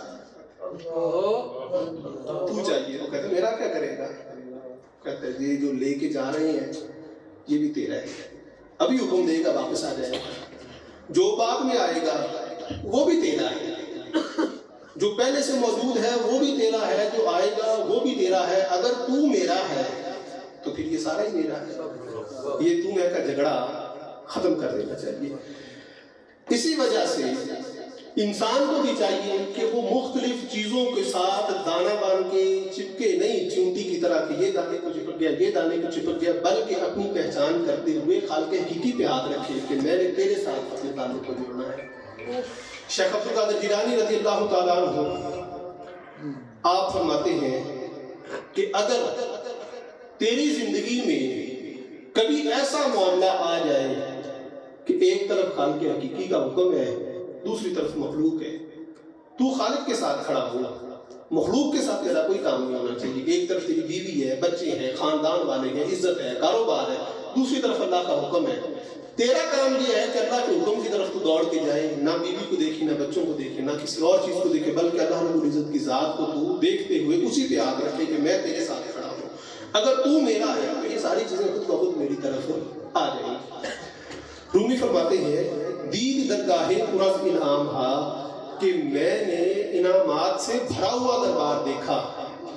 تو چاہیے؟ وہ کہتا ہے میرا کیا کرے گا؟ کہتا ہے یہ جو لے کے جا رہے ہیں یہ بھی تیرا ہے، ابھی حکم دے گا واپس آ جائے گا، جو بعد میں آئے گا وہ بھی تیرا ہے، جو پہلے سے موجود ہے وہ بھی تیرا ہے، جو آئے گا وہ بھی تیرا ہے۔ اگر تو میرا ہے تو پھر یہ سارا ہی میرا ہے۔ یہ تو میں کا جھگڑا ختم کر دینا چاہیے۔ اسی وجہ سے انسان کو بھی چاہیے کہ وہ مختلف چیزوں کے ساتھ دانہ بان کے چپکے نہیں، چونٹی کی طرح کہ یہ دانے کو چپک گیا، یہ دانے کو چپک گیا، بلکہ اپنی پہچان کرتے ہوئے خالق حقیقی پہ ہاتھ رکھے کہ میں نے تیرے ساتھ اپنے تعلق کو جوڑنا ہے۔ شیخ عبد القادر جیلانی رضی اللہ تعالیٰ عنہ آپ فرماتے ہیں کہ اگر تیری زندگی میں کبھی ایسا معاملہ آ جائے کہ ایک طرف خالق حقیقی کا حکم ہے، دوسری طرف مخلوق ہے، تو خالق کے ساتھ کھڑا ہو، مخلوق کے ساتھ تیرا کوئی کام نہیں ہونا چاہیے۔ ایک طرف تیری بیوی ہے، بچے ہیں، خاندان والے ہیں، عزت ہے، کاروبار ہے، دوسری طرف اللہ کا حکم ہے۔ تیرا کام یہ ہے کہ اللہ کے حکم کی طرف تو دوڑ کے جائے، نہ بیوی کو دیکھے، نہ بچوں کو دیکھے، نہ کسی اور چیز کو دیکھے، بلکہ اللہ رب العزت کی ذات کو تو دیکھتے ہوئے اسی پہ یاد رکھے کہ میں تیرے ساتھ کھڑا ہوں، اگر تو میرا ہے تو یہ ساری چیزیں خود بخود میری طرف آ جائیں۔ رومی فرماتے ہیں دید درگاہ پرز انعام ہا، کہ میں نے انعامات سے بھرا ہوا دربار دیکھا۔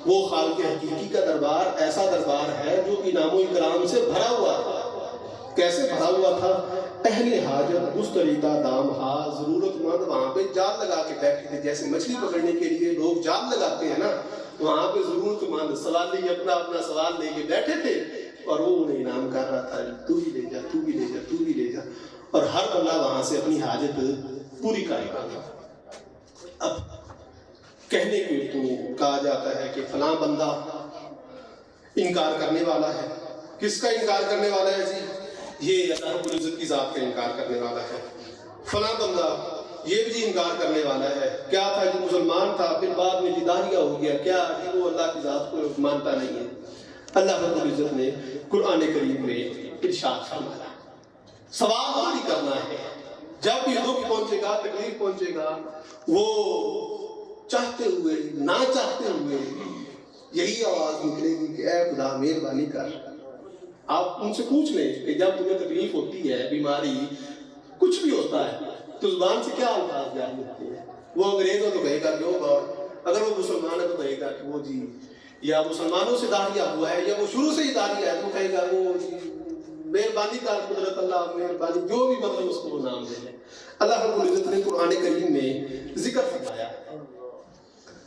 وہ خالق حقیقی کا دربار ایسا دربار ہے جو انعام و اکرام سے بھرا ہوا تھا۔ کیسے بھرا ہوا تھا؟ اہل حاجت مستریدہ دام ہا، ضرورت مند وہاں پہ جال لگا کے بیٹھے تھے، جیسے مچھلی پکڑنے کے لیے لوگ جال لگاتے ہیں نا، وہاں پہ ضرورت مند سوالی اپنا اپنا سوال لے کے بیٹھے تھے اور وہ انہیں انعام کر رہا تھا، تو بھی لے جا، تو بھی لے جا، تو بھی لے جا، اور ہر بندہ وہاں سے اپنی حاجت پوری کرے گا۔ اب کہنے کے تو کہا جاتا ہے کہ فلاں بندہ انکار کرنے والا ہے۔ کس کا انکار کرنے والا ہے جی؟ یہ اللہ رب العزت کی ذات کا انکار کرنے والا ہے۔ فلاں بندہ یہ بھی انکار کرنے والا ہے، کیا تھا کہ مسلمان تھا، پھر بعد میں جداریہ ہو گیا، کیا کہ وہ اللہ کی ذات کو مانتا نہیں ہے۔ اللہ رب العزت نے قرآن کریم میں ارشاد فرمایا سوال نہیں کرنا ہے، جب بھی دکھ پہنچے گا، تکلیف پہنچے گا، وہ چاہتے ہوئے نہ چاہتے ہوئے یہی آواز نکلے گی کہ اے خدا مہربانی کر۔ آپ ان سے پوچھ لیں کہ جب تمہیں تکلیف ہوتی ہے، بیماری، کچھ بھی ہوتا ہے تو زبان سے کیا الفاظ جاری ہوتے ہیں؟ وہ انگریز ہو تو کہے گا کہ او گاڈ، اگر وہ مسلمان ہے تو کہے گا کہ وہ جی، یا مسلمانوں سے داڑھیہ ہوا ہے، یا وہ شروع سے ہی داڑھیہ ہے تو کہے گا وہ جی مہربانی کا قدرت اللہ مہربانی، جو بھی مطلب اس کو وہ نام دے دیں۔ اللہ رب العزت نے قرآن کریم میں ذکر فرمایا،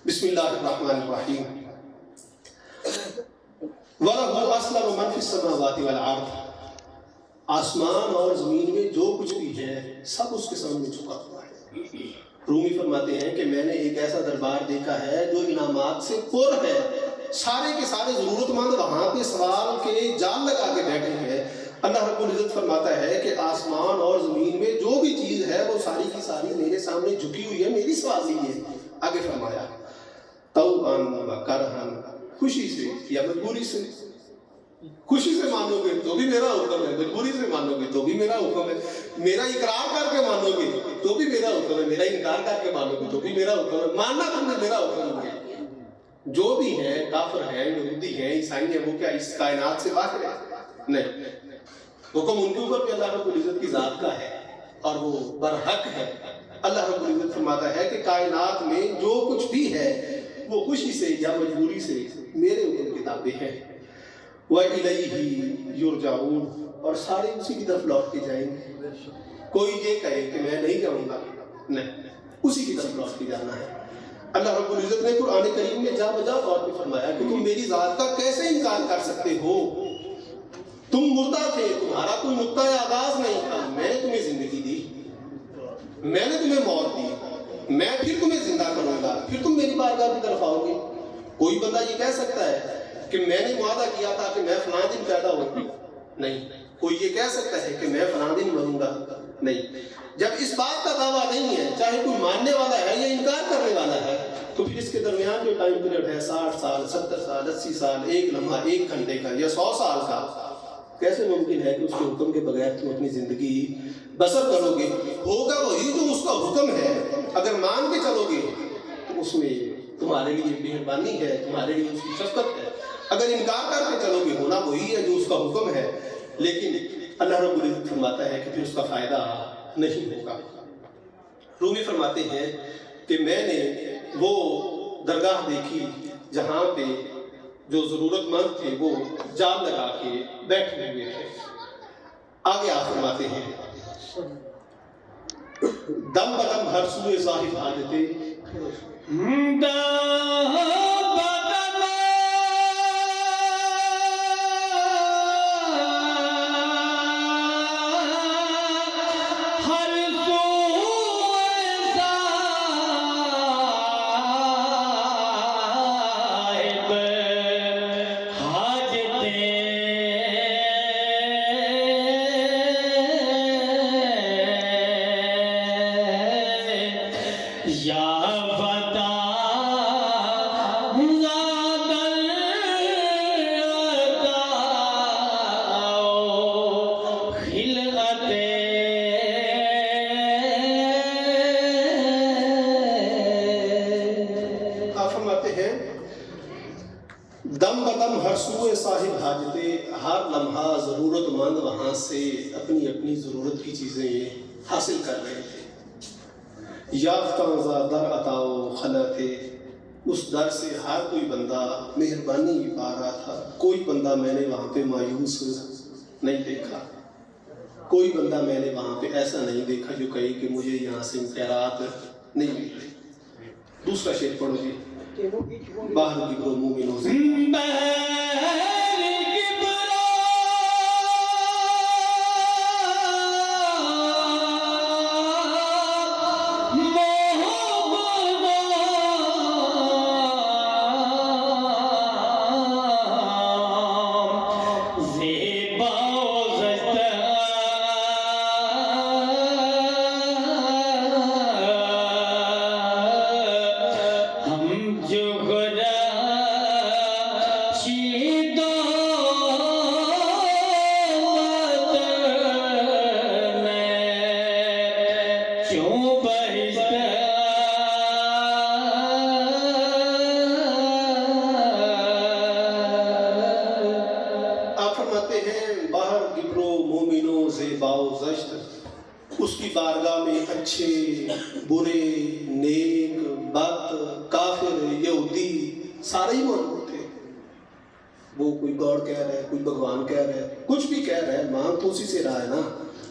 بسم اللہ الرحمن الرحیم، وَلَهُ أَسْلَمَ مَنْ فِي السَّمَاوَاتِ وَالْأَرْضِ، آسمان اور زمین میں جو کچھ بھی ہے سب اس کے سامنے جھکا ہوا ہے۔ رومی فرماتے ہیں کہ میں نے ایک ایسا دربار دیکھا ہے جو انعامات سے پر ہے، سارے کے سارے ضرورت مند وہاں پہ سوال کے جال لگا کے بیٹھے ہیں۔ اللہ رب العزت فرماتا ہے کہ آسمان اور زمین میں جو بھی چیز ہے وہ ساری کی ساری میرے سامنے جھکی ہوئی ہے، میری سوال لیے۔ آگے فرمایا طوعاً وکرہاً، خوشی سے یا مجبوری سے۔ خوشی سے مانو گے تو بھی میرا حکم ہے، مجبوری سے مانو گے تو بھی میرا حکم ہے، میرا اقرار کر کے مانو گے تو بھی میرا حکم ہے، میرا انکار کر کے مانو گے تو بھی میرا حکم ہے، ماننا تم نے میرا حکم ہے۔ جو بھی ہیں، کافر ہیں، یہودی ہیں، عیسائی ہیں، وہ کیا اس کائنات سے باہر ہے؟ نہیں، حکم ان کے اوپر بھی اللہ رب العزت کی ذات کا ہے اور وہ برحق ہے۔ اللہ رب العزت فرماتا ہے کہ کائنات میں جو کچھ بھی ہے وہ خوشی سے یا مجبوری سے میرے حکم کی تابع ہے۔ وَإِلَيْهِ يُرْجَعُونَ، اور سارے اسی کی طرف لوٹ کے جائیں گے۔ کوئی یہ کہے کہ میں نہیں جاؤں گا، نہیں، اسی کی طرف لوٹ کے جانا ہے۔ اللہ رب العزت نے قرآن کریم میں جا بجا طور پہ فرمایا کہ تم میری ذات کا کیسے انکار کر سکتے ہو؟ تم مردہ تھے، تمہارا کوئی نقطۂ آغاز نہیں تھا، میں نے تمہیں زندگی دی، میں نے تمہیں موت دی، میں پھر تمہیں زندہ کروں گا، پھر تم میری بارگاہ کی طرف آؤ گے۔ کوئی بندہ یہ کہہ سکتا ہے کہ میں نے وعدہ کیا تھا کہ میں فلاں دن پیدا ہوں، نہیں. کوئی یہ کہہ سکتا ہے کہ میں فلاں دن مروں گا؟ نہیں. جب اس بات کا دعویٰ نہیں ہے، چاہے کوئی ماننے والا ہے یا انکار کرنے والا ہے، تو پھر اس کے درمیان جو ٹائم پیریڈ ہے 60 سال 70 سال 80 سال، ایک لمحہ 1 گھنٹے کا یا 100 سال کا، کیسے ممکن ہے کہ اس کے حکم کے بغیر تم اپنی زندگی بسر کرو گے؟ ہوگا وہی جو اس کا حکم ہے. اگر مان کے چلو گے تو اس میں تمہارے لیے مہربانی ہے، تمہارے لیے اس کی شفقت ہے. اگر انکار کر کے چلو گے ہونا وہی ہے جو اس کا حکم ہے، لیکن اللہ رب العزت فرماتا ہے کہ پھر اس کا فائدہ نہیں ہوگا. رومی فرماتے ہیں کہ میں نے وہ درگاہ دیکھی جہاں پہ جو ضرورت مند تھے وہ جال لگا کے بیٹھے ہوئے تھے. آگے آپ فرماتے ہیں دم بدم ہر سوئے صاحب حاجتے، دم بدم ہر سوئے صاحب حاجتے، ہر لمحہ ضرورت مند وہاں سے اپنی اپنی ضرورت کی چیزیں حاصل کر رہے تھے. یافتہ ذا در عطاؤ خلتے، اس در سے ہر کوئی بندہ مہربانی پا رہا تھا. کوئی بندہ میں نے وہاں پہ مایوس نہیں دیکھا، کوئی بندہ میں نے وہاں پہ ایسا نہیں دیکھا جو کہے کہ مجھے یہاں سے خیرات نہیں مل رہی. دوسرا شعر پڑھو جی. باہر کی مومنوں سے اس کی بارگاہ میں اچھے برے نیک بد کافر یہودی سارے ہی موجود تھے. وہ کوئی گاڈ کہہ رہا ہے، کوئی بھگوان کہہ رہا ہے، کچھ بھی کہہ رہا ہے، مانگ تو اسی سے رہا ہے نا.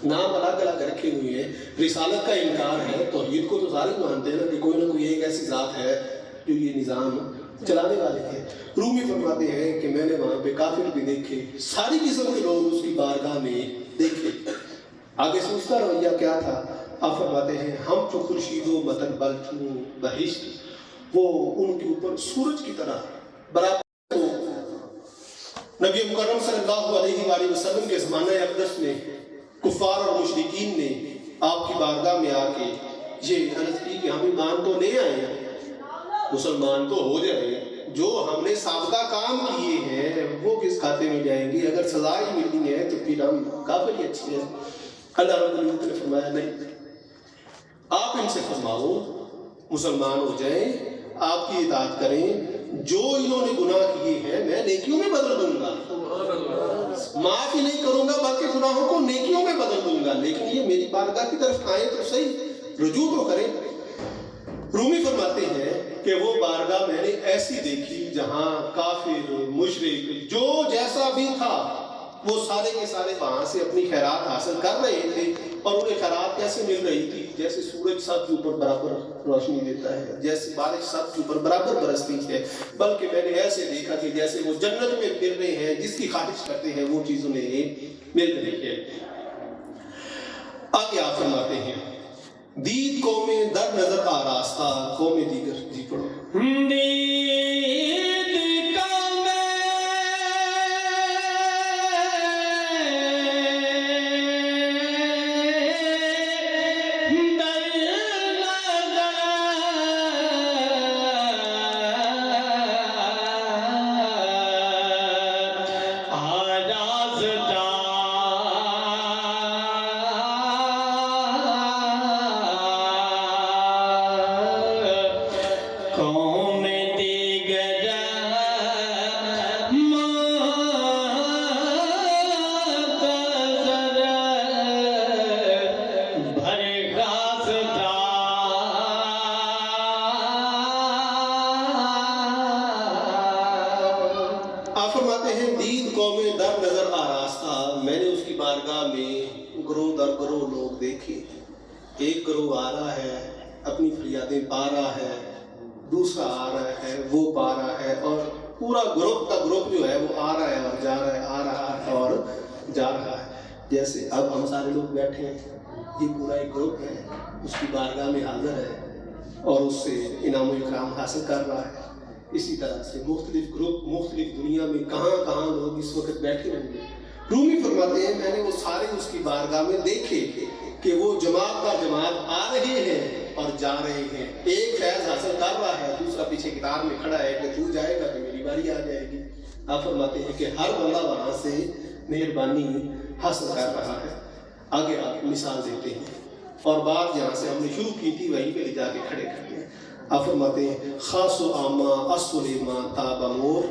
نام الگ الگ رکھے ہوئے ہیں. رسالت کا انکار ہے، توحید کو تو سارے مانتے ہیں نا کہ کوئی نہ کوئی ایک ایسی ذات ہے جو یہ نظام چلانے والے ہیں. رومی فرماتے ہیں کہ میں نے وہاں پہ کافر بھی دیکھے، ساری قسم کے لوگ اس کی بارگاہ میں دیکھے. آگے سے اس کا رویہ کیا تھا؟ آپ فرماتے ہیں ہم جو خورشید و مطن بلچوں بہشت، وہ ان کے اوپر سورج کی طرح برابر. نبی مکرم صلی اللہ علیہ وآلہ وسلم کے زمانہ اقدس میں کفار اور مشرکین نے آپ کی بارگاہ میں آ کے یہ عرض کی کہ ہم ایمان تو لے آئے ہیں، مسلمان تو ہو جائے، جو ہم نے سابقہ کام کیے ہیں وہ کس کھاتے میں جائیں گے؟ اگر سزا ہی ملنی ہے تو پھر ہم کافر ہی اچھے ہیں. اللہ رب العزت نے فرمایا نہیں، آپ ان سے فرماؤ مسلمان ہو جائیں، آپ کی اطاعت کریں، جو انہوں نے گناہ کیے ہیں میں نیکیوں میں بدل دوں گا. معاف ہی نہیں کروں گا بلکہ گناہوں کو نیکیوں میں بدل دوں گا، لیکن یہ میری بارگاہ کی طرف آئیں تو صحیح، رجوع تو کریں. رومی فرماتے ہیں کہ وہ بارگاہ میں نے ایسی دیکھی جہاں کافر مشرک جو جیسا بھی تھا وہ سارے کے سارے وہاں سے اپنی خیرات حاصل کر رہے تھے. اور انہیں خیرات کیسے مل رہی تھی؟ جیسے سورج سب کے اوپر برابر روشنی دیتا ہے، جیسے بارش سب کے اوپر برابر برستی ہے. بلکہ میں نے ایسے دیکھا کہ جیسے وہ جنت میں پھر رہے ہیں، جس کی خواہش کرتے ہیں وہ چیز انہیں مل رہی ہے. آگے آپ فرماتے ہیں دید قومیں در نظر آراستہ قوم دیگر. جی پڑھو. دید قومیں میں نے اس کی بارگاہ میں گروہ در گروہ لوگ دیکھے. ایک گروہ آ رہا ہے اپنی فریادیں پا رہا ہے, دوسرا آ رہا ہے وہ پا رہا ہے, اور پورا گروپ کا گروپ جو ہے وہ آ رہا ہے اور جا رہا ہے, آ رہا ہے اور جا رہا ہے. جیسے اب ہم سارے لوگ بیٹھے ہیں, یہ پورا ایک گروپ ہے اس کی بارگاہ میں حاضر ہے اور اس سے انعام و اکرام حاصل کر رہا ہے. اسی طرح سے مختلف گروپ مختلف دنیا میں کہاں کہاں لوگ اس وقت بیٹھے ہوں گے. رومی فرماتے ہیں میں نے وہ سارے اس کی بارگاہ میں دیکھے کہ وہ جماعت پر جماعت آ رہے ہیں اور جا رہے ہیں. ایک فیض حاصل کر رہا ہے, دوسرا پیچھے کتار میں کھڑا ہے کہ تو جائے گا کہ میری باری آ جائے گی. آپ فرماتے ہیں کہ ہر بندہ وہاں سے مہربانی حاصل کر رہا ہے. آگے آپ مثال دیتے ہیں اور بات جہاں سے ہم نے شروع کی تھی وہیں پہ لے جا کے کھڑے کرتے ہیں. آپ فرماتے ہیں خاص و عامہ السلیمان تاب مور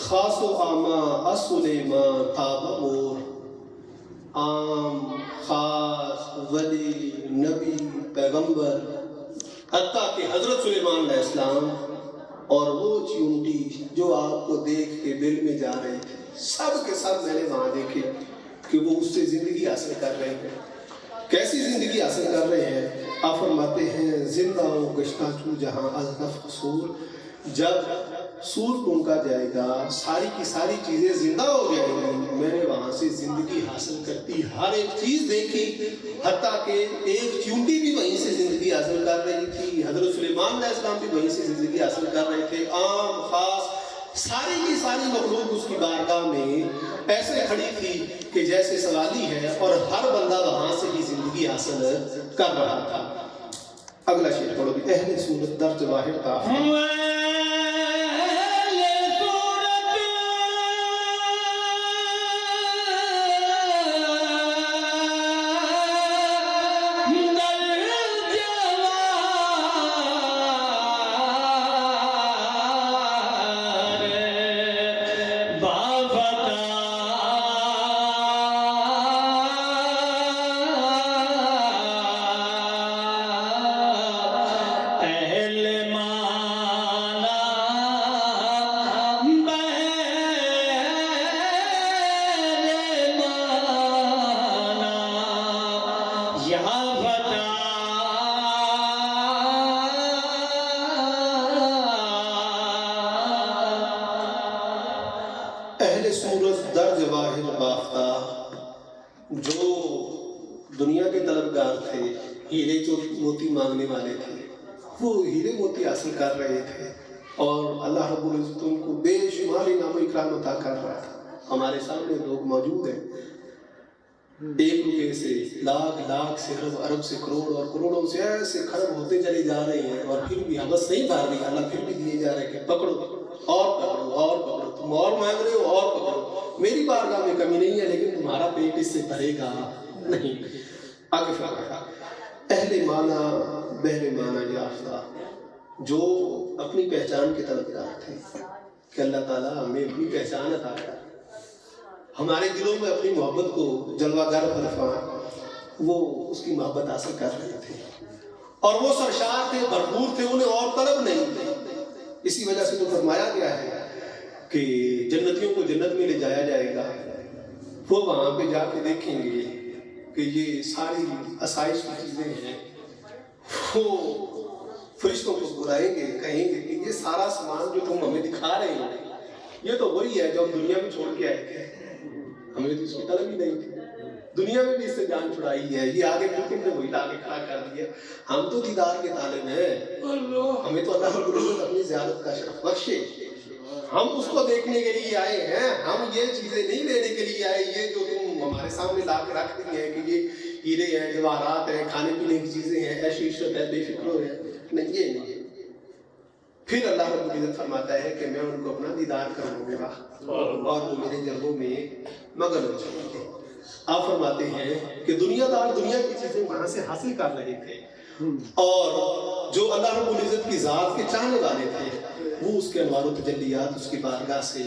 خاص و عامہ السلیمان تاب مور. عام, خاص, ولی, نبی, پیغمبر, حتیٰ کہ حضرت سلیمان علیہ السلام اور وہ چیونٹی جو آپ کو دیکھ کے دل میں جا رہے تھے, سب کے سب میں نے وہاں دیکھے کہ وہ اس سے زندگی حاصل کر رہے ہیں. کیسی زندگی حاصل کر رہے ہیں؟ آپ فرماتے ہیں زندہ و گشتہ چو جہاں از نفخ صور, جب سور ٹونکا جائے گا ساری کی ساری چیزیں زندہ ہو جائیں گی. میں نے وہاں سے زندگی حاصل کرتی ہر ایک چیز دیکھی, حتیٰ کہ ایک چیونٹی بھی وہیں سے زندگی حاصل کر رہی تھی, حضرت سلیمان علیہ السلام بھی وہیں سے زندگی حاصل کر رہے تھے. عام, خاص, ساری کی ساری مخلوق اس کی بارگاہ میں ایسے کھڑی تھی کہ جیسے سوالی ہے, اور ہر بندہ وہاں سے ہی زندگی حاصل کر رہا تھا. اگلا شعر پڑھو بھی. اہل صورت درج واحد تافہ جو دنیا کے طلبگار تھے, ہیرے جو موتی مانگنے والے تھے, وہ ہیرے موتی حاصل کر رہے تھے اور اللہ رب العزت ان کو بے شمار انعام و اکرام عطا کر رہا تھا. ہمارے سامنے لوگ موجود ہیں, 1 روپے سے لاکھ, لاکھ سے ارب, ارب سے کروڑ, اور کروڑوں سے ایسے خراب ہوتے چلے جا رہے ہیں, اور پھر بھی حوث نہیں مار رہی, اللہ پھر بھی دیے جا رہے کہ پکڑو اور پکڑو اور پکڑو, تم اور مانگ رہے ہو اور پکڑو, میری بارگاہ میں کمی نہیں ہے لیکن تمہارا پیٹ اس سے بھرے گا نہیں. آگے فرمایا اہل معنی بہر معنی یافتہ, جو اپنی پہچان کے طلبگار تھے کہ اللہ تعالیٰ ہمیں اپنی پہچان عطا کر, ہمارے دلوں میں اپنی محبت کو جلوہ گر فرما, وہ اس کی محبت حاصل کر رہے تھے اور وہ سرشار تھے, بھرپور تھے, انہیں اور طلب نہیں تھے. اسی وجہ سے تو فرمایا گیا ہے کہ جنتیوں کو جنت میں لے جایا جائے گا, وہ وہاں پہ جا کے دیکھیں گے کہ یہ ساری آسائش کی چیزیں ہیں, وہ فرشتوں کو بلائیں گے, کہیں گے کہ یہ سارا سامان جو تم ہمیں دکھا رہے ہیں یہ تو وہی ہے جو ہم دنیا میں چھوڑ کے آئے تھے, ہمیں تو اس کی طلب ہی نہیں تھی, دنیا میں بھی اس سے جان چھڑائی ہے, یہ آگے پھر تم نے وہی لا کے کھڑا کر دیا. ہم تو دیدار کے طالب ہیں, ہمیں تو اللہ رب العزت اپنی زیارت کا شرف بخشے, ہم اس کو دیکھنے کے لیے آئے ہیں، ہم یہ چیزیں نہیں لینے کے لیے آئے، یہ جو تم ہمارے سامنے لا کے رکھ دی ہیں کہ یہ ہیرے ہیں، جواہرات ہیں، کھانے پینے کی چیزیں ہیں، عیش و عشرت ہے، بے فکر ہے، نہیں، یہ نہیں۔ پھر اللہ رب العزت فرماتا ہے کہ میں ان کو اپنا دیدار کروں گا اور وہ میرے جلووں میں مگن ہو جائیں گے۔ آپ فرماتے ہیں کہ دنیا دار دنیا کی چیزیں وہاں سے حاصل کر رہے تھے، اور جو اللہ رب العزت کی ذات کے چاہنے والے تھے وہ اس کے انوار و تجلیات اس کی بارگاہ سے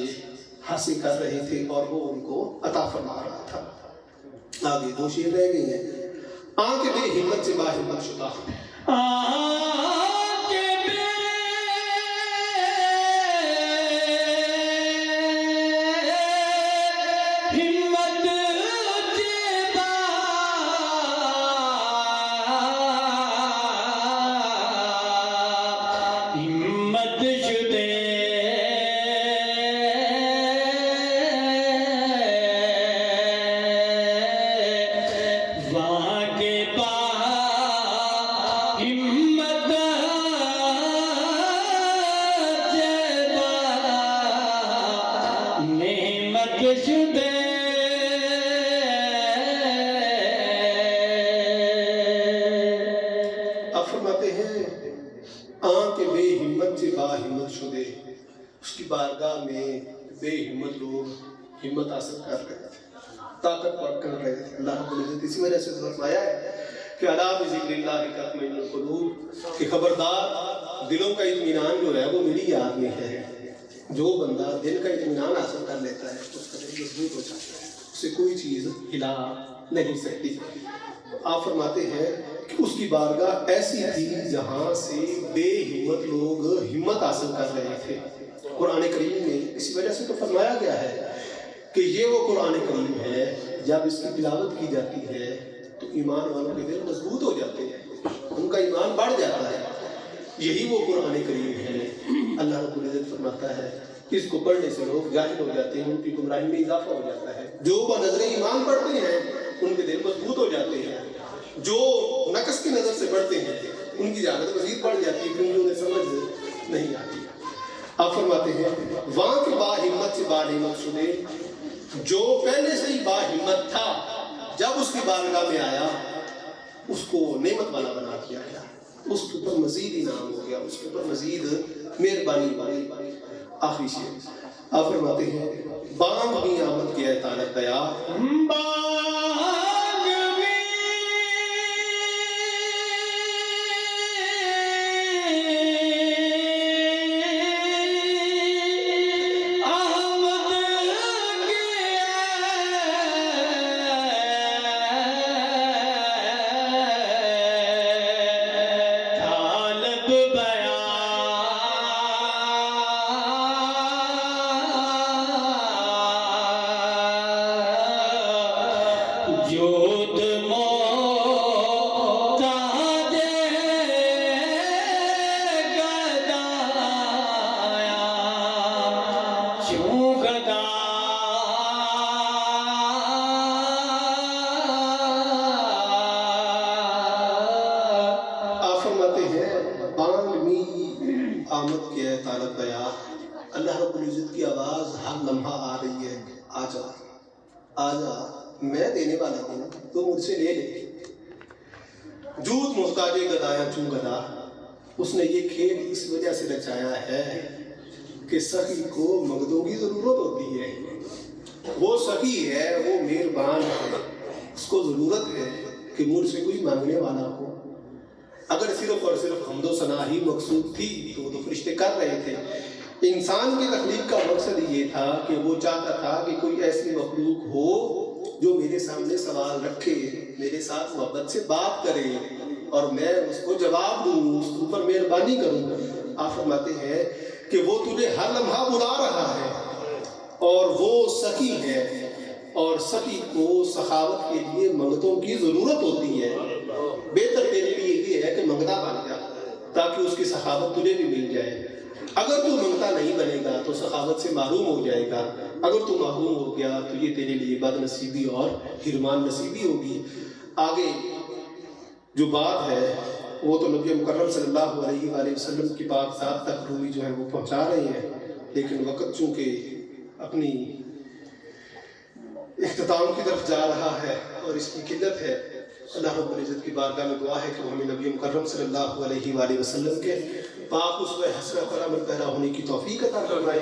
حاصل کر رہے تھے اور وہ ان کو عطا فرما رہا تھا۔ آگے دو شعر رہ گئی ہیں۔ آنکھ بے ہمت سے با ہمت شدہ، بارگاہ میں بے ہمت لوگ ہمت حاصل کر رہے تھے، طاقت پر کر رہے تھے۔ اللہ رب العزت اسی وجہ سے فرمایا ہے کہ الا بذکر اللہ تطمئن القلوب، کہ خبردار دلوں کا اطمینان جو ہے وہ میری یاد میں ہے۔ جو بندہ دل کا اطمینان حاصل کر لیتا ہے اس کا دل مضبوط ہو جاتا ہے، اسے کوئی چیز ہلا نہیں سکتی۔ آپ فرماتے ہیں کہ اس کی بارگاہ ایسی تھی جہاں سے بے ہمت لوگ ہمت حاصل کر رہے تھے۔ قرآن کریم میں اسی وجہ سے تو فرمایا گیا ہے کہ یہ وہ قرآن کریم ہے جب اس کی تلاوت کی جاتی ہے تو ایمان والوں کے دل مضبوط ہو جاتے ہیں، ان کا ایمان بڑھ جاتا ہے۔ یہی وہ قرآن کریم ہے۔ اللہ رب العزت فرماتا ہے کہ اس کو پڑھنے سے لوگ جاہل ہو جاتے ہیں، ان کی گمراہی میں اضافہ ہو جاتا ہے۔ جو بنظر ایمان پڑھتے ہیں ان کے دل مضبوط ہو جاتے ہیں، جو نقص کی نظر سے پڑھتے ہیں ان کی جہالت مزید بڑھ جاتی ہے کیونکہ انہیں سمجھ نہیں آتی۔ آپ فرماتے ہیں وہاں کے با ہمت سے با نعمت شدے، جو پہلے سے ہی با ہمت تھا جب اس کی بارگاہ میں آیا اس کو نعمت والا بنا دیا گیا، اس کے اوپر مزید انعام ہو گیا، اس کے اوپر مزید مہربانی ہوئی۔ آخری شعر آپ فرماتے ہیں بانگ بھی آمد کیا ہے طالب دیا، میں دینے والا ہوں تو مجھ سے لے لے۔ جود محتاج گدایا چوں گدا، اس نے یہ کھیل اس وجہ سے رچایا ہے کہ سخی کو مگدوں کی ضرورت ہوتی ہے۔ وہ سخی ہے، وہ مہربان ہے، اس کو ضرورت ہے کہ مجھ سے کوئی مانگنے والا ہو۔ اگر صرف اور صرف حمد و ثنا ہی مقصود تھی تو وہ تو فرشتے کر رہے تھے۔ انسان کی تخلیق کا مقصد یہ تھا کہ وہ چاہتا تھا کہ کوئی ایسی مخلوق ہو جو میرے سامنے سوال رکھے، میرے ساتھ محبت سے بات کرے اور میں اس کو جواب دوں، اس کے اوپر مہربانی کروں۔ آپ فرماتے ہیں کہ وہ تجھے ہر لمحہ بلا رہا ہے اور وہ سخی ہے، اور سخی کو سخاوت کے لیے منگتوں کی ضرورت ہوتی ہے۔ بہتر تیرے لیے یہ ہے کہ منگتا بن جا تاکہ اس کی سخاوت تجھے بھی مل جائے۔ اگر تو منگتا نہیں بنے گا تو سخاوت سے محروم ہو جائے گا، اگر تو محروم ہو گیا تو یہ تیرے لیے بد نصیبی اور حرمان نصیبی ہوگی۔ آگے جو بات ہے وہ تو نبی مکرم صلی اللہ علیہ وآلہ وسلم کی پاک ذات تک روی جو ہے وہ پہنچا رہے ہیں، لیکن وقت چونکہ اپنی اختتام کی طرف جا رہا ہے اور اس کی قلت ہے، اللہ رب العزت کی بارگاہ میں دعا ہے کہ وہ ہمیں نبی مکرم صلی اللہ علیہ وآلہ وسلم کے پاک اسوہ حسنہ پر عمل پیرا ہونے کی توفیق عطا فرمائے،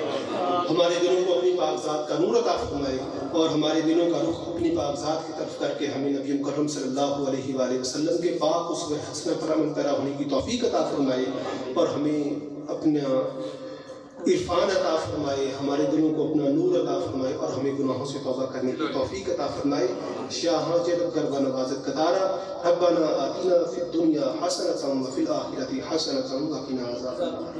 ہمارے دلوں کو اپنی پاک ذات کا نور عطا فرمائے، اور ہمارے دلوں کا رخ اپنی پاک ذات کی طرف کر کے ہمیں نبی مکرم صلی اللہ علیہ وآلہ وسلم کے پاک اسوہ حسنہ پر عمل پیرا ہونے کی توفیق عطا فرمائے، اور ہمیں اپنا عرفان عطا فرمائے، ہمارے دلوں کو اپنا نور عطا فرمائے، اور ہمیں گناہوں سے توبہ کرنے کی توفیق عطا فرمائے۔ شاہاں جلب گربہ نوازت قطارہ ربنا آتنا فی الدنیا حسنۃ وفی الآخرۃ حسنۃ وقنا عذاب النار۔